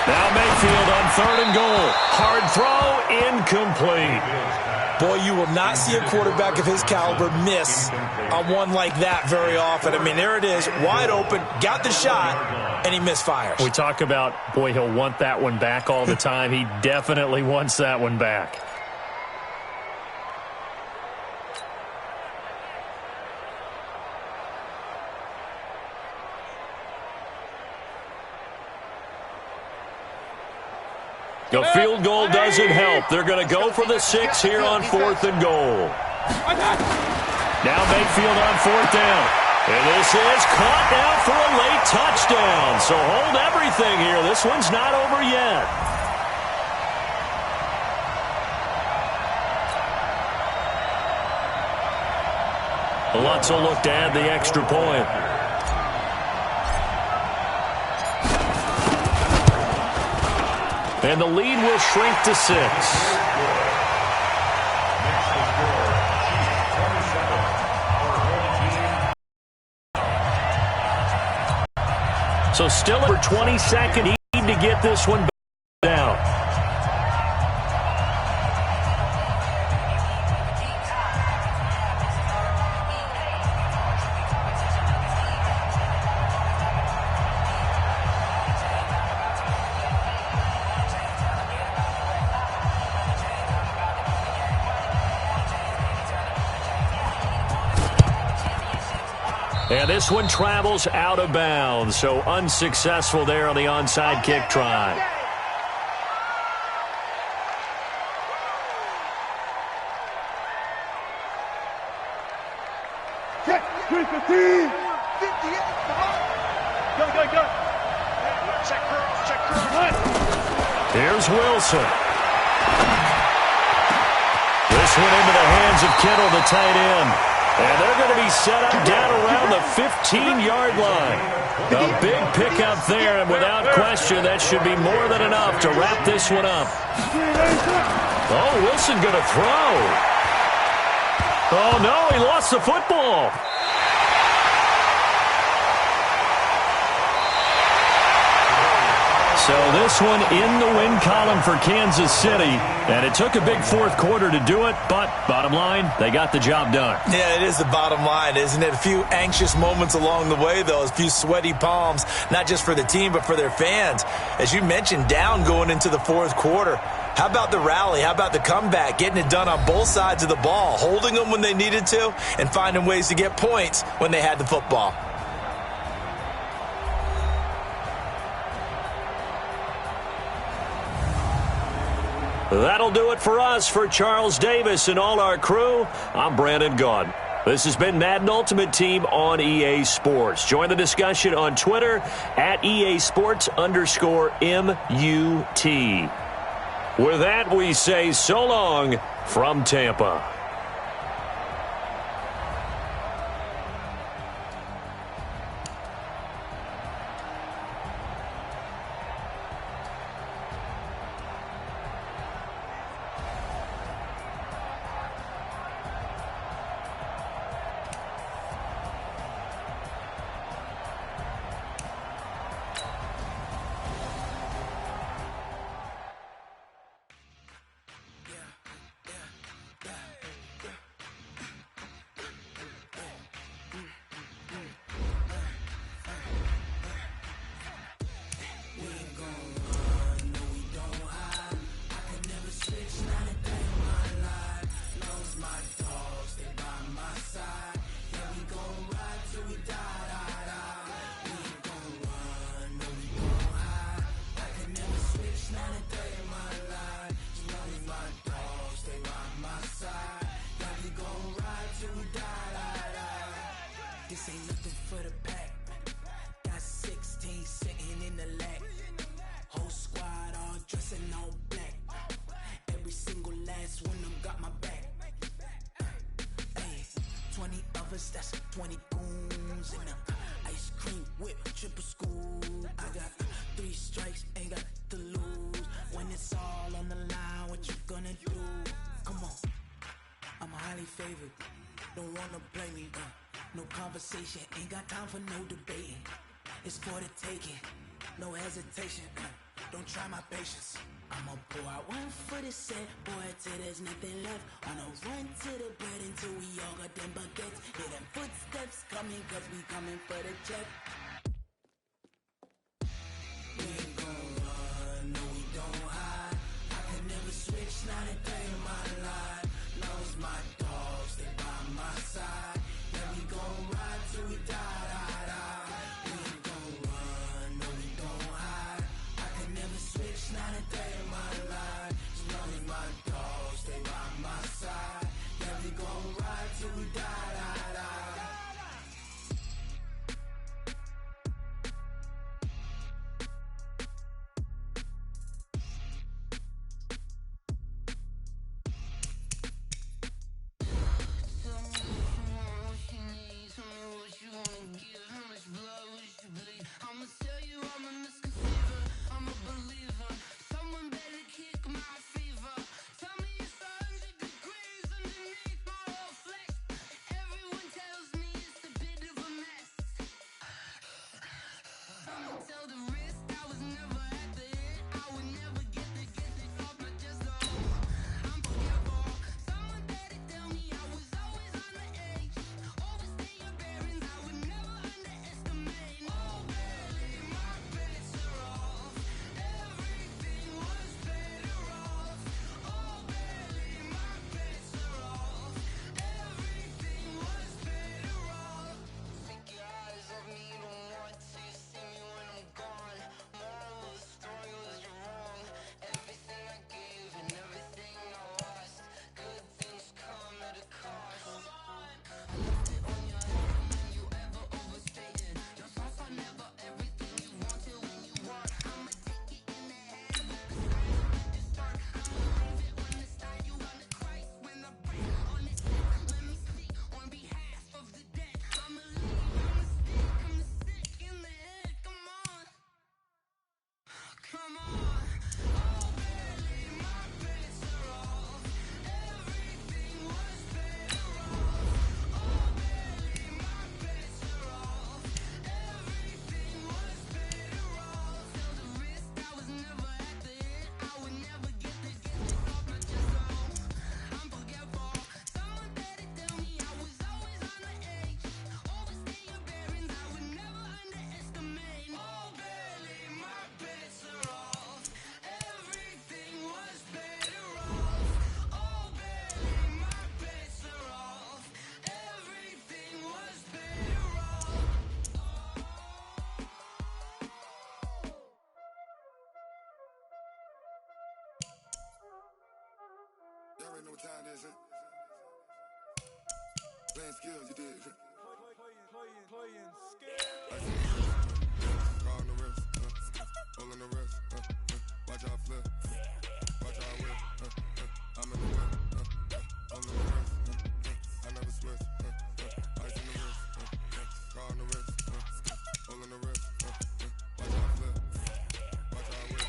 Now Mayfield on 3rd and goal. Hard throw, incomplete. Boy, you will not see a quarterback of his caliber miss on one like that very often. I mean, there it is, wide open, got the shot, and he misfires. We talk about, boy, he'll want that one back all the time. He definitely wants that one back. The field goal doesn't help. They're going to go for the 6 here on 4th and goal. Now Mayfield on 4th down. And this is caught now for a late touchdown. So hold everything here. This one's not over yet. Lutz will look to add the extra point. And the lead will shrink to 6. So still for 22nd, need to get this one down. And this one travels out of bounds, so unsuccessful there on the onside kick try. Check, 315. 58, go. Check curls. Here's Wilson. This one into the hands of Kittle, the tight end. And they're going to be set up down around the 15-yard line. A big pickup there, and without question, that should be more than enough to wrap this one up. Oh, Wilson going to throw. Oh, no, he lost the football. So this one in the win column for Kansas City. And it took a big 4th quarter to do it, but bottom line, they got the job done. Yeah, it is the bottom line, isn't it? A few anxious moments along the way, though, a few sweaty palms, not just for the team, but for their fans. As you mentioned, down going into the 4th quarter. How about the rally? How about the comeback? Getting it done on both sides of the ball, holding them when they needed to, and finding ways to get points when they had the football. That'll do it for us. For Charles Davis and all our crew, I'm Brandon Gaudin. This has been Madden Ultimate Team on EA Sports. Join the discussion on Twitter at EA Sports_MUT. With that, we say so long from Tampa. That's 20 goons and a ice cream whip, triple scoop. I got 3 strikes, ain't got to lose. When it's all on the line, what you gonna do? Come on, I'm highly favored. Don't wanna play me, no conversation. Ain't got time for no debating. It's for the taking, no hesitation. Don't try my patience. I'ma pour out one for the set, boy, till there's nothing left. On a run to the bread until we all got them baguettes. Hear them footsteps coming, cause we coming for the check. We ain't gon' run, no we don't hide. I can never switch, not a day in my life. Knows my dogs, they by my side. Yeah, we gon' ride till we die, die, die. We ain't gon' run, no we don't hide. I can never switch, not a day in my life. As long as my dogs, they by my side. Yeah, we gon' ride till we die, die, die. I'ma tell you I'm a misconceiver, I'm a believer. Someone better kick my fever. Tell me it's 100 degrees underneath my whole flesh. Everyone tells me it's a bit of a mess. I'ma tell the risk I was never at the end. I would never get this off my chest. I'm forgetful. Someone better tell me I was always on the edge. Overstay your bearings, I would never underestimate. Oh, barely, my bets are off. Everything was better off. Oh, barely, my bets are off. Everything was better off. Take your eyes off me, don't want to see me when I'm gone. Moral of the story was you're wrong. Everything I gave and everything I lost. Good things come at a cost. I left it on your head when you ever overstated. Your thoughts are never everything you wanted when you want. I'ma take it in the head with the sign at the start. I'ma leave it when it's time. You want the Christ when I break on this set. Let me speak on behalf of the dead. I'ma leave, I'ma stick, I'm sick in the head. Come on, come on. Oh, barely, my bets are off. Everything was better off. Oh, barely, my bets are off. Everything was better off. Till the risk, I was never at the end. I would never get this off my chest. I'm forgetful. Someone better tell me I was always on the edge. Overstay your bearings, I would never underestimate. Oh, barely, my bets are off. Everything was better off. Oh, barely, my bets are off. Everything was better off. Y'all already know what time it is, huh? Playing skills, you did. Playing scared. Car on the wrist, pull on the wrist, watch out flip, watch out whip, I'm in the whip, on the wrist, I never switch, ice in the wrist, car on the wrist, pull on the wrist, watch out flip, watch out whip,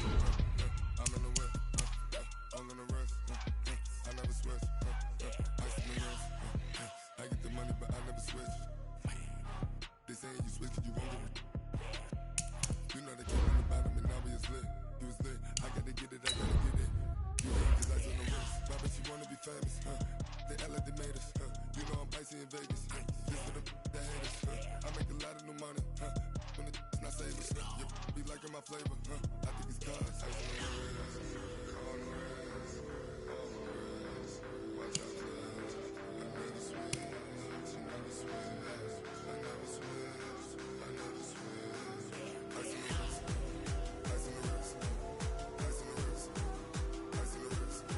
I'm in the whip, on the wrist, I never switch, ice in the wrist, I get the money but I never switch. They saying you switch and you won't get it. You know they came in the bottom and now we is lit. You was lit, I gotta get it, I gotta get it. You hate cause ice on the wrist. Why bet you wanna be famous, They act like they made us, You know I'm icy in Vegas, This for the that hate us, I make a lot of new money, When the not savers, You be liking my flavor, I think it's cause ice on the wrist, on the wrist, on the wrist. Watch out for this, I never switch, I never switch, I never switch, I never switch. Ice in the wrist, ice in the wrist, ice in the wrist, ice in the wrist, ice in the wrist,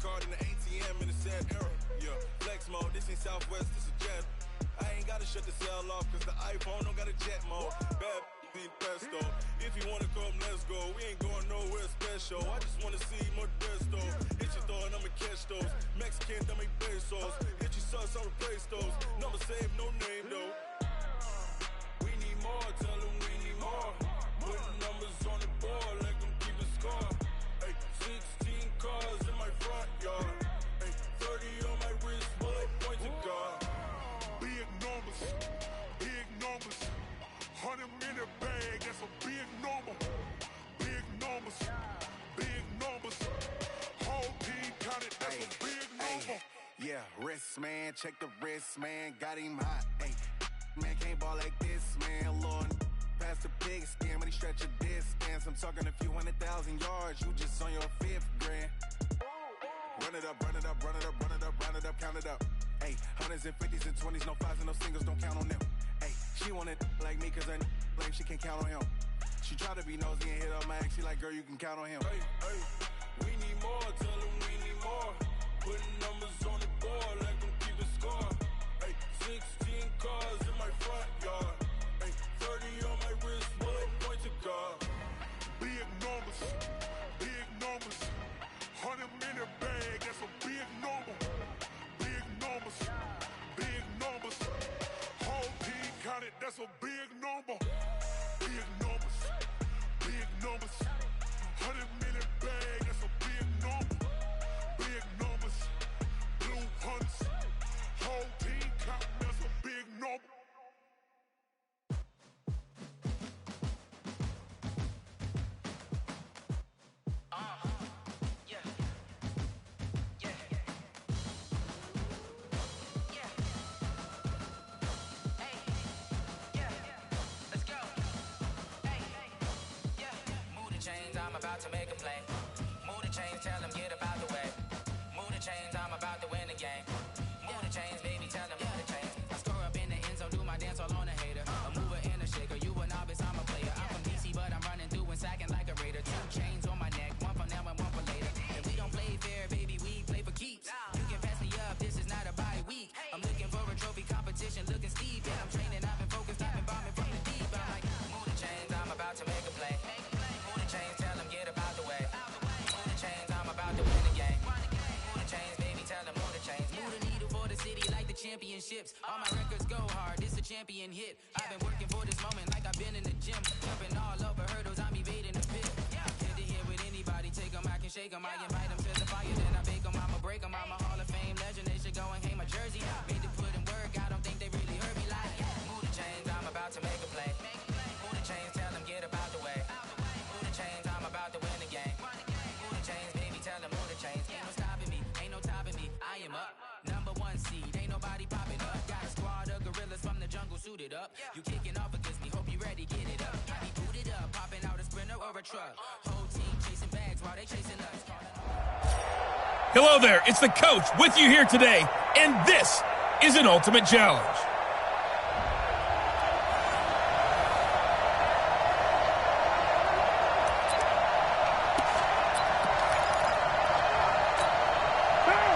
card in the ATM in the sad era. Yeah, flex mode, this ain't Southwest, this is jet. I ain't gotta shut the cell off, cause the iPhone don't got a jet mode. Bad need pesto. If you wanna come, let's go. We ain't going nowhere special. I just wanna see more desto. Hit your thought, I'ma catch those. Mexican, that make pesos. Hit your sus, I'll replace those. Number save, no name though. We need more, tell them we need more. Putting numbers on the board, let them keep the score. Ay, 16 cars in my front yard. Ay, 30 on my wrist, bullet point to God. Big numbers, big numbers. 100-minute bag, that's a big number. Big numbers, big numbers. Whole team counted, that's a big number. Yeah, wrist man, check the wrist man, got him hot. Ay, man can't ball like this, man. Lord, past the pig skin when he stretch a distance. I'm talking a few 100,000 yards, you just on your 5th grand. Run it up, run it up, run it up, run it up, run it up, count it up. Ay, 100s and 50s and 20s, no 5s and no singles, don't count on them. Ay, she want it like me cause her blame, she can't count on him. She try to be nosy and hit up my ex, she like, girl, you can count on him. Ay, ay, we need more, tell them we need more. Putting numbers on the board, let them keep the score. Ay, 16 cars in my front yard. Ay, 30 on my wrist, bullet point to God. Big numbers, big numbers. 100-minute bag, that's a big number. Big numbers, big numbers. Whole team counted, that's a big number. Big numbers, big numbers. 100-minute bag, that's a big number. Big numbers, blue hunts. Whole team counting, that's a big number. I'm about to make a play. Move the chains, tell them get about the way. Move the chains, I'm about to win the game. Move the chains, baby, tell them move the chains. I score up in the end zone, do my dance all on a hater. A mover and a shaker, you a novice, I'm a player. I'm from DC, but I'm running through and sacking like a raider. 2 chains on my neck, one for now and one for later. And we don't play fair, baby, we play for keeps. You can pass me up, this is not a bye week. I'm looking for a trophy competition, looking steep. Yeah, I'm training, I've been focused, I've been bombing from the deep. I'm like, move the chains, I'm about to make a play. Move the chains, tell them get about the way. Move the chains, I'm about to win the game. Move the chains, baby, tell them move the chains. Move the needle for the city like the championships. All my records go hard, this a champion hit. I've been working for this moment like I've been in the gym. Jumping all over hurdles, I'm evading the pit. Head to head with anybody, take them, I can shake them. I invite them to the fire, then I bake them, I'ma break them. I'm a Hall of Fame legend, they should go and hang my jersey. Made to put in work, I don't think they really heard me like, move the chains, I'm about to make a play. Move the chains, tell them get about the way. Move the chains, I'm about to win the game. Move the chains, baby, tell them move the chains. Ain't no stopping me, ain't no topping me. I am up, number 1 seed, ain't nobody popping up. Got a squad of gorillas from the jungle suited up. You kicking off against me, hope you ready, get it up. I be booted up, popping out a sprinter or a truck. Whole team chasing bags while they chasing us. Hello there, it's the coach with you here today, and this is an ultimate challenge.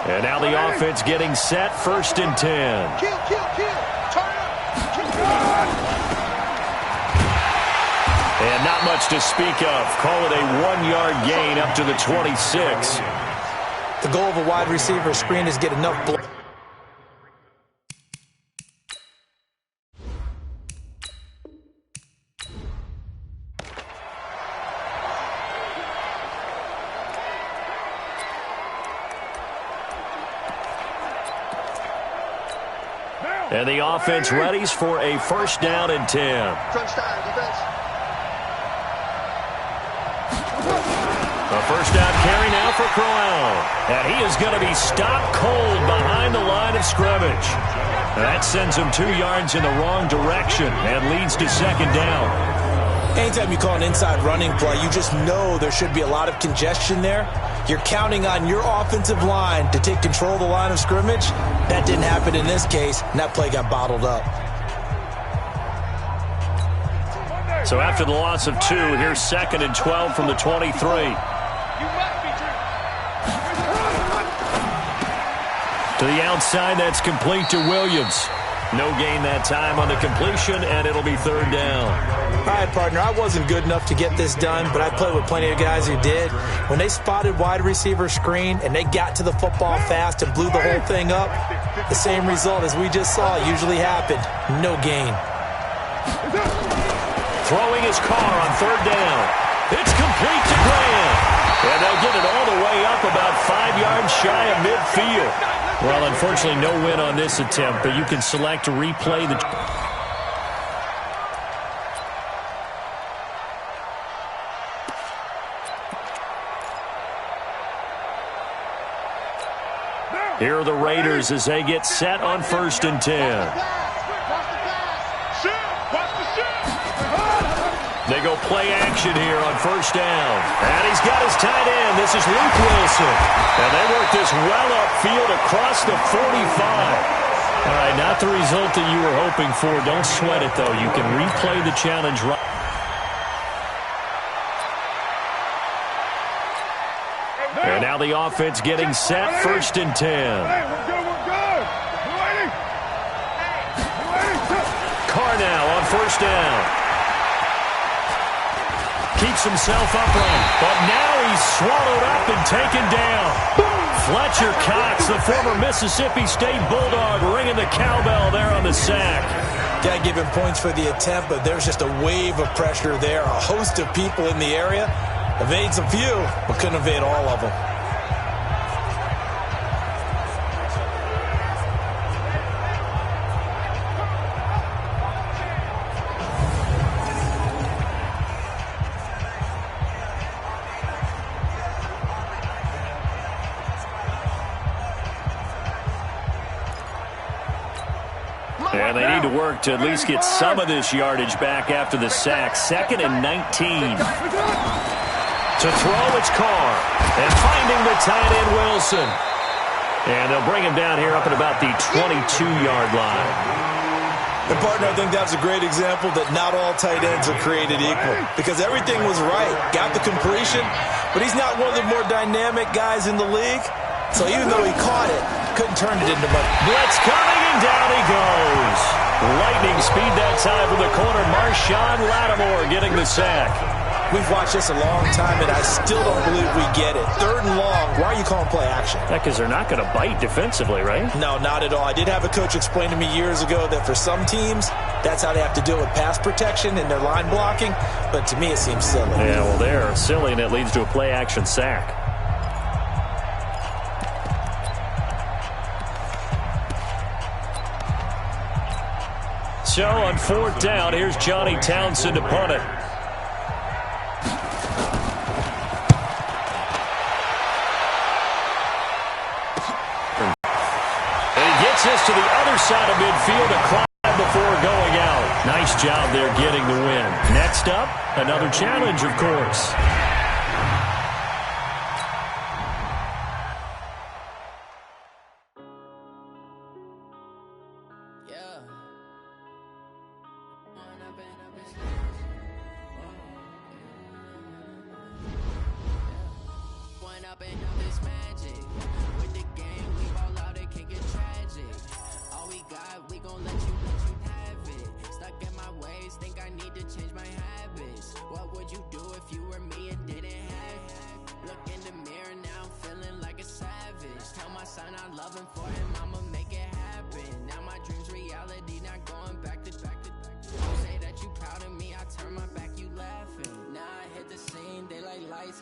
And now the offense getting set, 1st and 10. Kill, kill, kill. Turn up. Kill. And not much to speak of. Call it a 1-yard gain up to the 26. The goal of a wide receiver screen is get enough block. And the offense readies for a 1st down and 10. Crunch time, defense. A 1st down carry now for Crowell. And he is going to be stopped cold behind the line of scrimmage. That sends him 2 yards in the wrong direction and leads to 2nd down. Anytime you call an inside running play, you just know there should be a lot of congestion there. You're counting on your offensive line to take control of the line of scrimmage. That didn't happen in this case, and that play got bottled up. So after the loss of 2, here's 2nd and 12 from the 23. You must be true. To the outside, that's complete to Williams. No gain that time on the completion, and it'll be third down. All right, partner, I wasn't good enough to get this done, but I played with plenty of guys who did. When they spotted wide receiver screen and they got to the football fast and blew the whole thing up, the same result as we just saw usually happened. No gain. Throwing his car on third down. It's complete to Graham. And they'll get it all the way up about 5 yards shy of midfield. Well, unfortunately, no win on this attempt, but you can select to replay the... Here are the Raiders as they get set on 1st and 10. They go play action here on 1st down. And he's got his tight end. This is Luke Wilson. And they work this well upfield across the 45. All right, not the result that you were hoping for. Don't sweat it, though. You can replay the challenge right. And now the offense getting set, 1st and 10. Carr now on 1st down. Keeps himself upright, but now he's swallowed up and taken down. Fletcher Cox, the former Mississippi State Bulldog, ringing the cowbell there on the sack. Got to give him points for the attempt, but there's just a wave of pressure there. A host of people in the area. Evades a few, but couldn't evade all of them. And they need to work to at least get some of this yardage back after the sack. 2nd and 19. To throw, it's Carr. And finding the tight end, Wilson. And they'll bring him down here up at about the 22-yard line. And, partner, I think that's a great example that not all tight ends are created equal. Because everything was right. Got the completion, but he's not one of the more dynamic guys in the league. So even though he caught it, couldn't turn it into much. Blitz coming, and down he goes. Lightning speed that time from the corner. Marshawn Lattimore getting the sack. We've watched this a long time, and I still don't believe we get it. 3rd and long. Why are you calling play action? Yeah, because they're not going to bite defensively, right? No, not at all. I did have a coach explain to me years ago that for some teams, that's how they have to deal with pass protection and their line blocking. But to me, it seems silly. Yeah, well, they're silly, and it leads to a play action sack. So on 4th down, here's Johnny Townsend to punt it. And he gets this to the other side of midfield to climb before going out. Nice job there getting the win. Next up, another challenge, of course.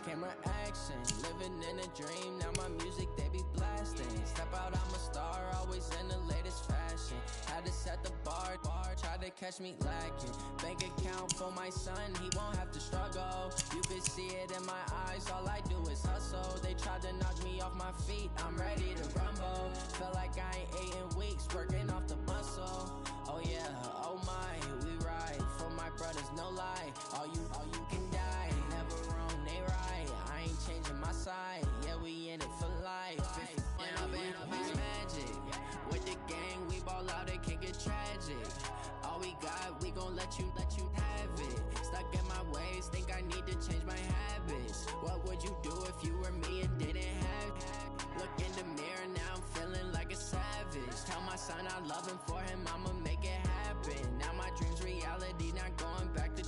Camera action, living in a dream. Now my music, they be blasting. Step out, I'm a star, always in the latest fashion. Had to set the bar, try to catch me lacking. Bank account for my son, he won't have to struggle. You can see it in my eyes, all I do is hustle. They tried to knock me off my feet, I'm ready to rumble. Feel like I ain't ate in weeks, working off the muscle. Oh yeah, oh my, we ride for my brothers, no lie. All you can die, never wrong, they right. I ain't changing my side, yeah, we in it for life. It's magic. With the gang, we ball out, it can get tragic. All we got, we gon' let you have it. Stuck in my ways, think I need to change my habits. What would you do if you were me and didn't have? Look in the mirror, now I'm feeling like a savage. son, I love him, for him, I'ma make it happen. Now my dream's reality, not going back to.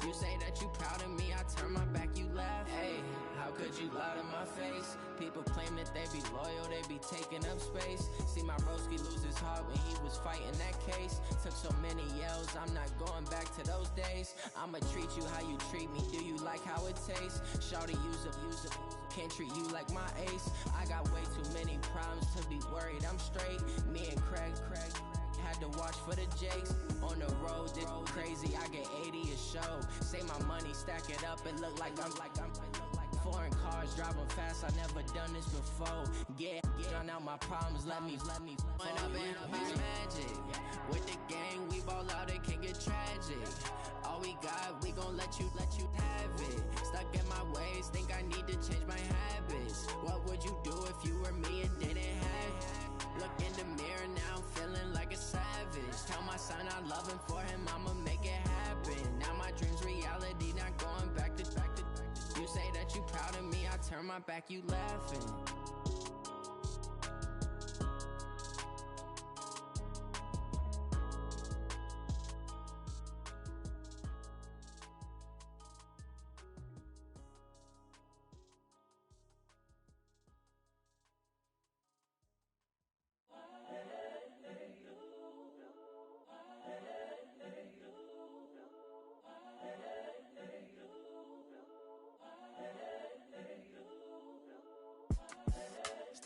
You say that you proud of me, I turn my back, you laugh. Hey, how could you lie to my face? People claim that they be loyal, they be taking up space. See my broski lose his heart when he was fighting that case. Took so many yells, I'm not going back to those days. I'ma treat you how you treat me, do you like how it tastes? Shawty, use up, can't treat you like my ace. I got way too many problems to be worried, I'm straight. Me and Craig had to watch for the Jakes. On the road, this crazy, I get 80 a show. Say my money, stack it up, it look like I'm foreign cars, driving fast, I never done this before. Drown out my problems, let me When up and it's magic. With the gang, we ball out, it can get tragic. All we got, we gon' let you have it. Stuck in my ways, think I need to change my habits. What would you do if you were me and didn't have it? Look in the mirror, now I'm feeling like a savage. Tell my son I love him, for him, I'ma make it happen. Now my dream's reality, not going back to. You say that you proud of me, I turn my back, you laughing.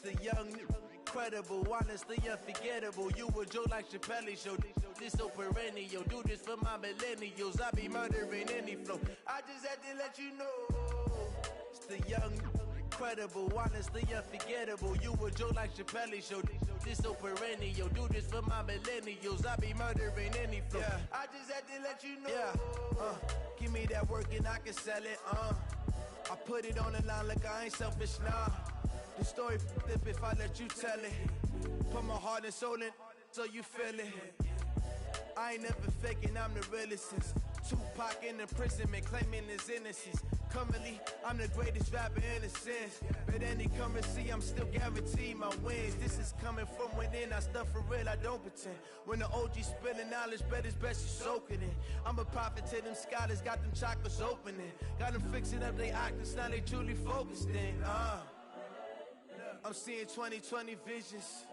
The young, incredible, honestly unforgettable. You a joke like Chappelle Show. This so perennial. Do this for my millennials. I be murdering any flow. I just had to let you know. It's the young, incredible, honestly unforgettable. You a joke like Chappelle Show. This so perennial. Do this for my millennials. I be murdering any flow. Yeah. I just had to let you know. Yeah. Give me that work and I can sell it. I put it on the line like I ain't selfish, nah. The story flip if I let you tell it. Put my heart and soul in so you feel it. I ain't never faking, I'm the realest since Tupac in imprisonment, claiming his innocence. Currently, I'm the greatest rapper in a sense. But any currency, I'm still guaranteed my wins. This is coming from within, I stuff for real, I don't pretend. When the OG spilling knowledge, bet it's best you soak it in. I'm a prophet to them scholars, got them chakras opening. Got them fixing up they octaves, now they truly focused in. I'm seeing 2020 visions.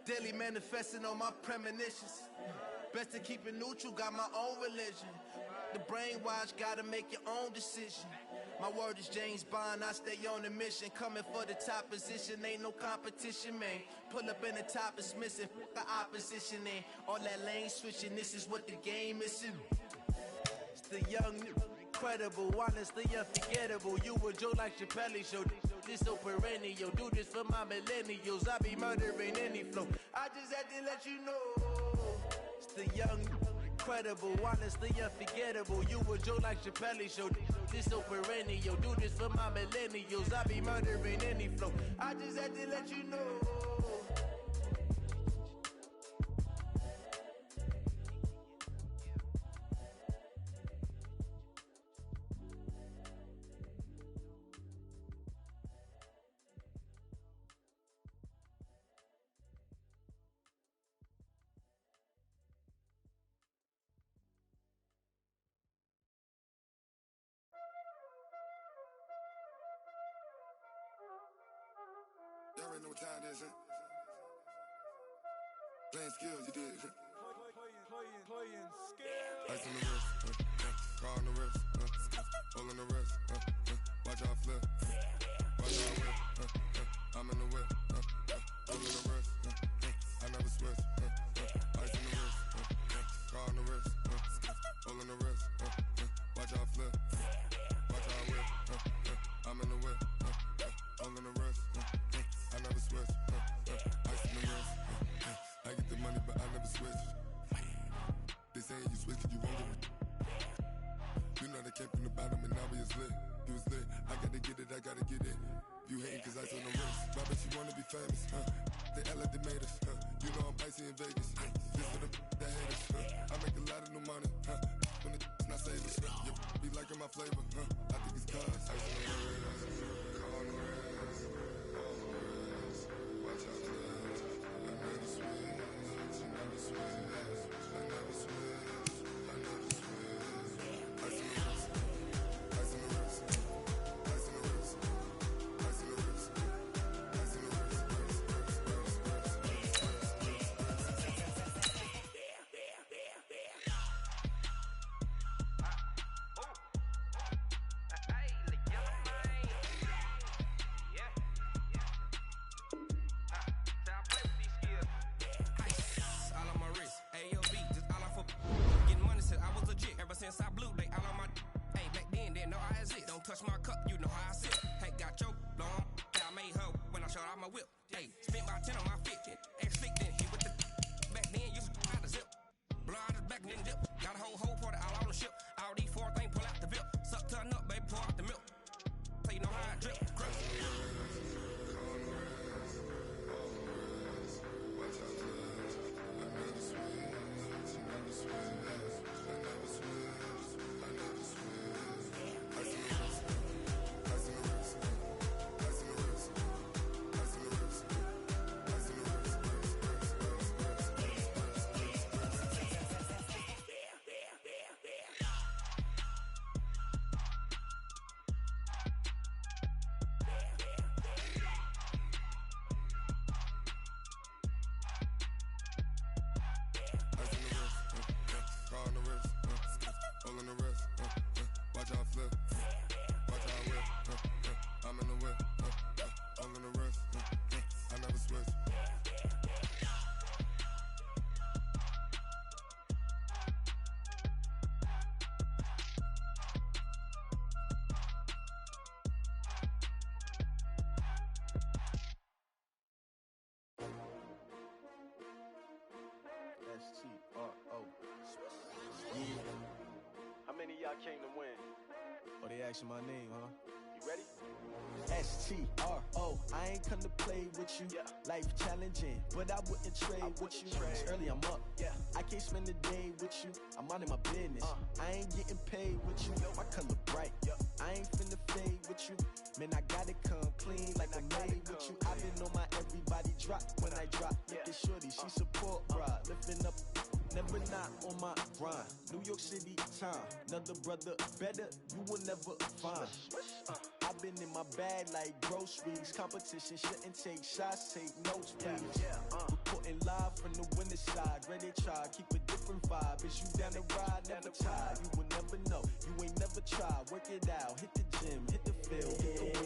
Daily manifesting on my premonitions. Best to keep it neutral, got my own religion. The brainwash, gotta make your own decision. My word is James Bond, I stay on a mission. Coming for the top position, ain't no competition, man. Pull up in the top is missing, the opposition in. All that lane switching, this is what the game is. It's the young, incredible, honestly unforgettable. You a joke like Chappelle Show. This so perennial. Do this for my millennials. I be murdering any flow. I just had to let you know. It's the young, incredible, honestly unforgettable. You a joke like Chappelle Show. This so perennial. Do this for my millennials. I be murdering any flow. I just had to let you know. Y'all already know what time it is, huh? Playing skills, you did. Playing skills. Ice on the wrist, car on the wrist, hole in the wrist, watch out flip, watch out whip, I'm in the whip, hole in the wrist, I never switch, ice on the wrist, car on the wrist, hole in the wrist, watch out flip, watch out whip, I'm in the whip, hole in the wrist, I never switch, ice in the wrist, I get the money but I never switch. They saying you switch 'cause you won't get it. You know they came from the bottom and now we is lit. You was lit, I gotta get it, I gotta get it. You hating 'cause I on the wrist. But I bet you wanna be famous, They elevated us, You know I'm icy in Vegas, This for the that hate us, I make a lot of new money, When the not savers, You be liking my flavor, I think it's cause ice on the wrist, car on the wrist, all the wrist. Watch out, I never switch. Since I blew, they all on my. Hey, back then, didn't know I exist. Don't touch my cup, you know how I sit. Hey, got your blown. I made her when I showed out my whip. Hey, spent about 10 on my fit. Ex-slick, then hit with the. Back then, used to out the zip. Blow out his back and then dip. Got a whole party all on the ship. All these four things pull out the VIP. Suck to a nut, baby, pour out the milk. So you know how I drip. How many of y'all came to win? Oh, they asking my name, huh? You ready? S-T-R-O, I ain't come to play with you. Yeah. Life challenging, but I wouldn't trade with you. It's early, I'm up. Yeah. I can't spend the day with you. I'm minding my business. I ain't getting paid with you. My color bright. I ain't finna fade with you. Man, I gotta come clean like I'm made with you. I've been on my everybody drop when I drop. Look at shorty, she support bra. Lifting up, never not on my grind. New York City time, another brother better, you will never find. I've been in my bag like groceries. Competition shouldn't take shots, take notes, please. Reporting live from the winter side. Ready to try, keep a different vibe. Is you down the ride, never tired. You will never know, you ain't never tried. Work it out, hit the gym, hit the field.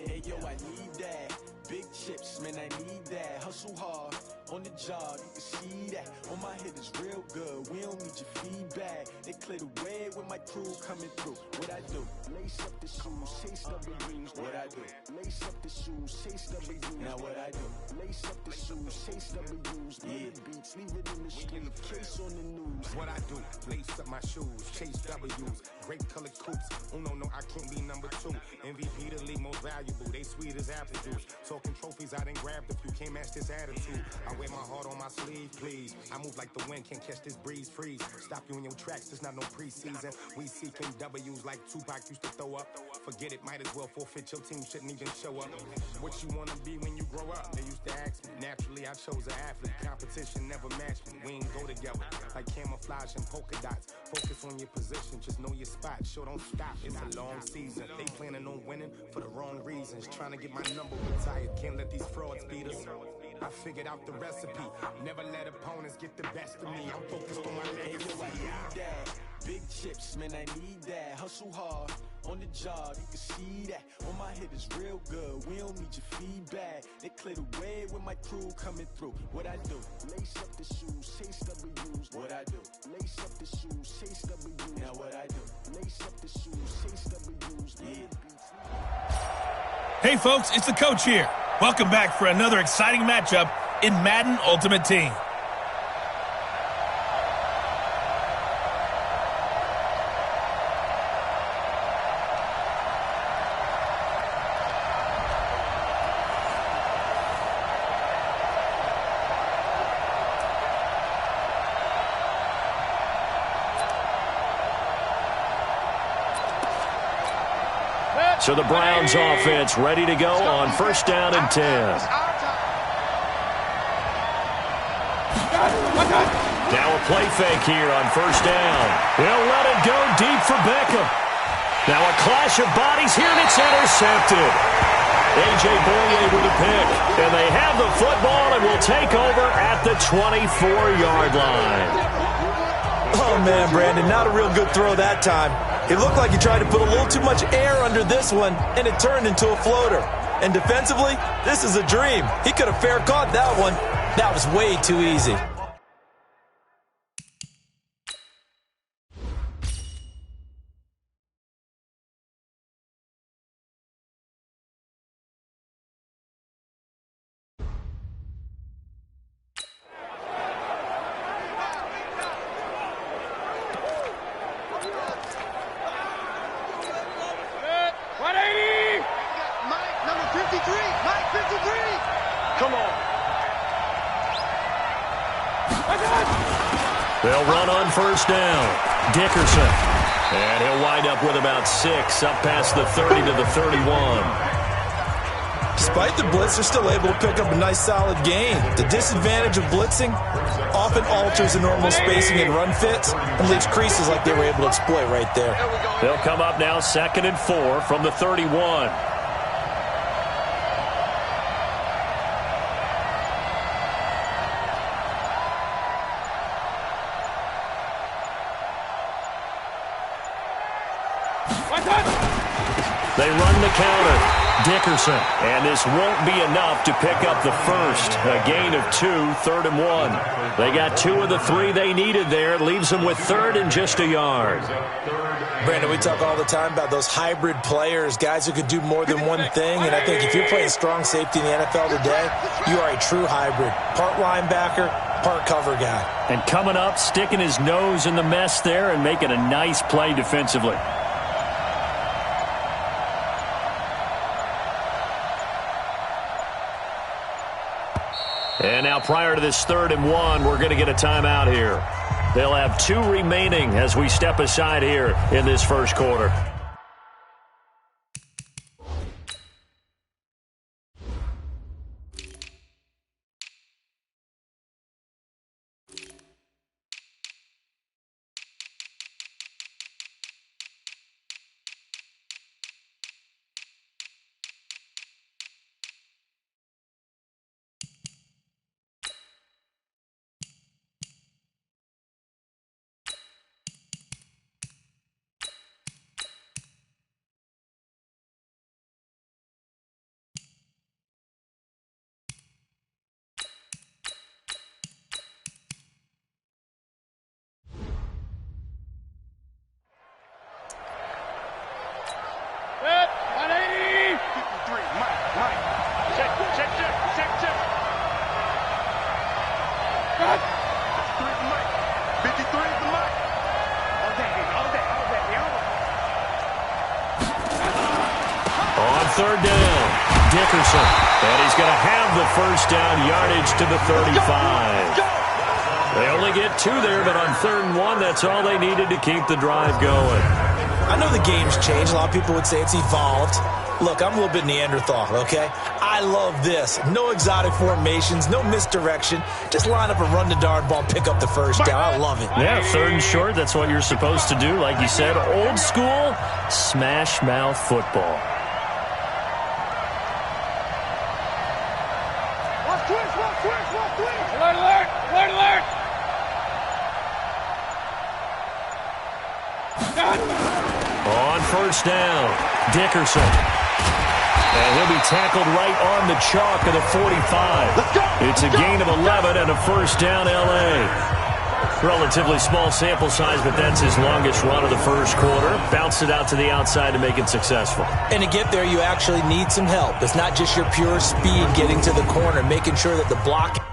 Hey yo, I need that. Big chips, man, I need that. Hustle hard, on the job, you can see that. On my head is real good, we don't need your feedback. They clear the way with my crew coming through. What I do? Lace up the shoes, chase W's. What I do? Lace up the shoes, chase W's. Now what I do? Lace up the shoes, chase W's. Yeah. Beats, leave it in the street, case on the news. What I do? Lace up my shoes, chase W's. Great colored coops. Uno, no, I can't be number 2. MVP the league most valuable. They sweet as apple juice. Talking trophies, I done grabbed a few. Can't match this attitude. I wear my heart on my sleeve, please. I move like the wind, can't catch this breeze, freeze. Stop you in your tracks, there's not no preseason. We seeking W's like Tupac used to throw up. Forget it, might as well forfeit. Your team shouldn't even show up. What you wanna be when you grow up? They used to ask me. Naturally, I chose an athlete. Competition never matched me. We ain't go together like camouflage and polka dots. Focus on your position, just know your spot. Show don't stop, it's a long season. They planning on winning for the wrong reasons. Trying to get my number retired, can't let these frauds beat us. I figured out the recipe. Never let opponents get the best of me. I'm focused on my legacy. I need that. Big chips, man, I need that. Hustle hard, on the job, you can see that. On my head is real good, we don't need your feedback. They clear the way with my crew coming through. What I do? Lace up the shoes, chase W's. What I do? Lace up the shoes, chase W's. Now what I do? Lace up the shoes, chase W's. Yeah. Hey folks, it's the coach here. Welcome back for another exciting matchup in Madden Ultimate Team. So the Browns offense ready to go on 1st down and 10. Now a play fake here on first down. He'll let it go deep for Beckham. Now a clash of bodies here, and it's intercepted. A.J. Boye with a pick. And they have the football and will take over at the 24-yard line. Oh, man, Brandon, not a real good throw that time. It looked like he tried to put a little too much air under this one, and it turned into a floater. And defensively, this is a dream. He could have fair caught that one. That was way too easy. They'll run on first down. Dickerson. And he'll wind up with about 6, up past the 30 to the 31. Despite the blitz, they're still able to pick up a nice, solid gain. The disadvantage of blitzing often alters the normal spacing and run fits and leaves creases like they were able to exploit right there. They'll come up now 2nd and 4 from the 31. They run the counter. Dickerson. And this won't be enough to pick up the first. A gain of 2, 3rd and 1. They got 2 of the 3 they needed there. It leaves them with 3rd and just a yard. Brandon, we talk all the time about those hybrid players, guys who could do more than one thing. And I think if you're playing strong safety in the NFL today, you are a true hybrid. Part linebacker, part cover guy. And coming up, sticking his nose in the mess there and making a nice play defensively. And now prior to this 3rd and 1, we're going to get a timeout here. They'll have 2 remaining as we step aside here in this first quarter. Third down, Dickerson. And he's going to have the first down yardage to the 35. They only get 2 there, but on 3rd and 1, that's all they needed to keep the drive going. I know the game's changed. A lot of people would say it's evolved. Look, I'm a little bit Neanderthal, okay? I love this. No exotic formations, no misdirection. Just line up and run the darn ball, pick up the first down. I love it. Yeah, 3rd and short, that's what you're supposed to do. Like you said, old school, smash mouth football. On first down, Dickerson. And he'll be tackled right on the chalk of the 45. It's a gain of 11 and a first down, L.A. Relatively small sample size, but that's his longest run of the first quarter. Bounced it out to the outside to make it successful. And to get there, you actually need some help. It's not just your pure speed getting to the corner, making sure that the block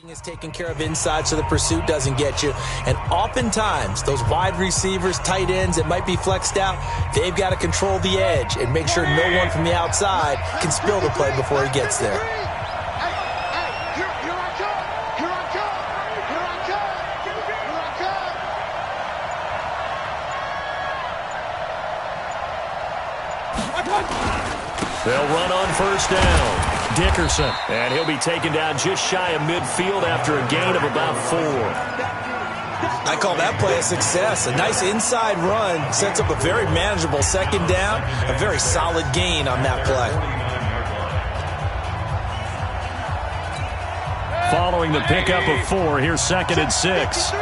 is taken care of inside so the pursuit doesn't get you. And oftentimes, those wide receivers, tight ends that might be flexed out, they've got to control the edge and make sure no one from the outside can spill the play before he gets there. They'll run on first down. Dickerson, and he'll be taken down just shy of midfield after a gain of about 4. I call that play a success. A nice inside run sets up a very manageable second down, a very solid gain on that play. Following the pickup of 4, here's 2nd and 6.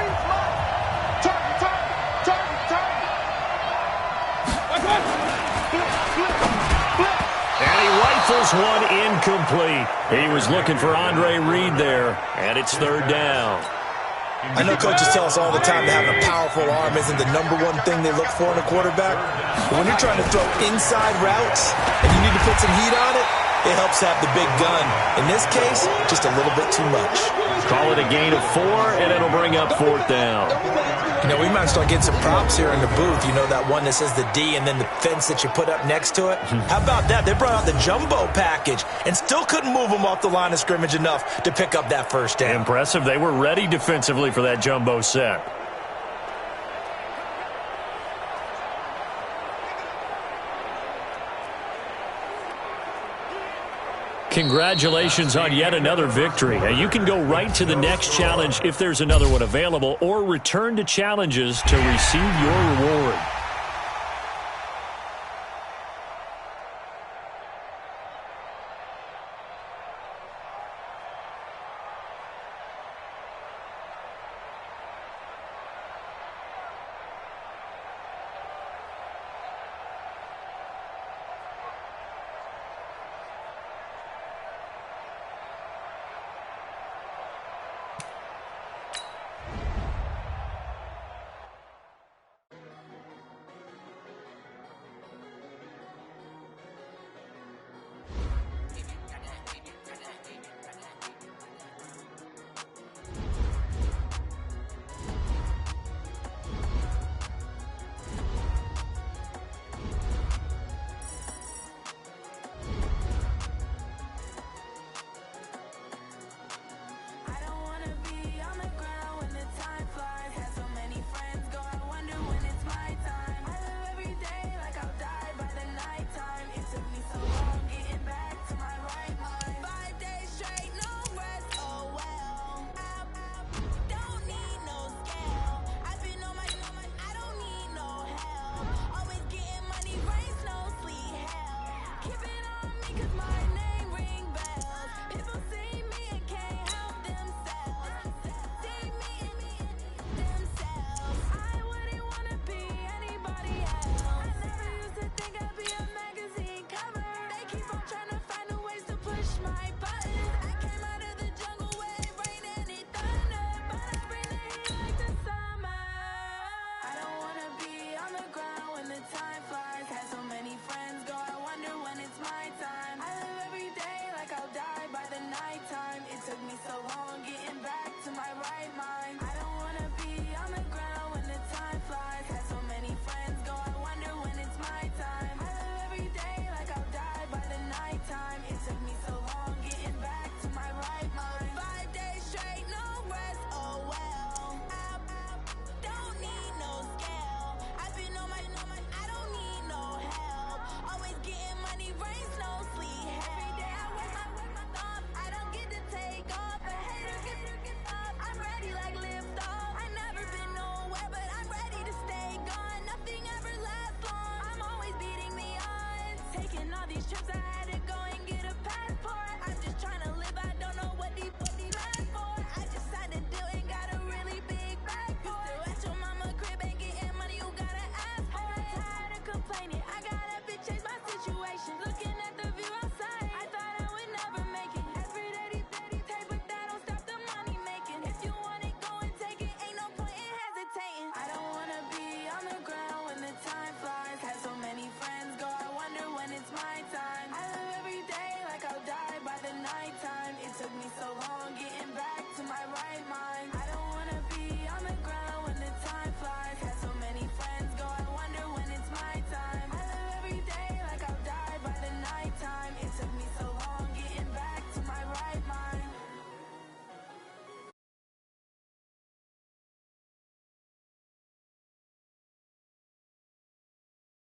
One incomplete. He was looking for Andre Reed there, and it's 3rd down. I know coaches tell us all the time that having a powerful arm isn't the #1 thing they look for in a quarterback. But when you're trying to throw inside routes and you need to put some heat on it, it helps have the big gun. In this case, just a little bit too much. Call it a gain of 4, and it'll bring up 4th down. You know, we might start getting some props here in the booth. You know, that one that says the D and then the fence that you put up next to it? How about that? They brought out the jumbo package and still couldn't move them off the line of scrimmage enough to pick up that first down. Impressive. They were ready defensively for that jumbo set. Congratulations on yet another victory. Now, you can go right to the next challenge if there's another one available, or return to challenges to receive your reward. Taking all these trips, I had to go and get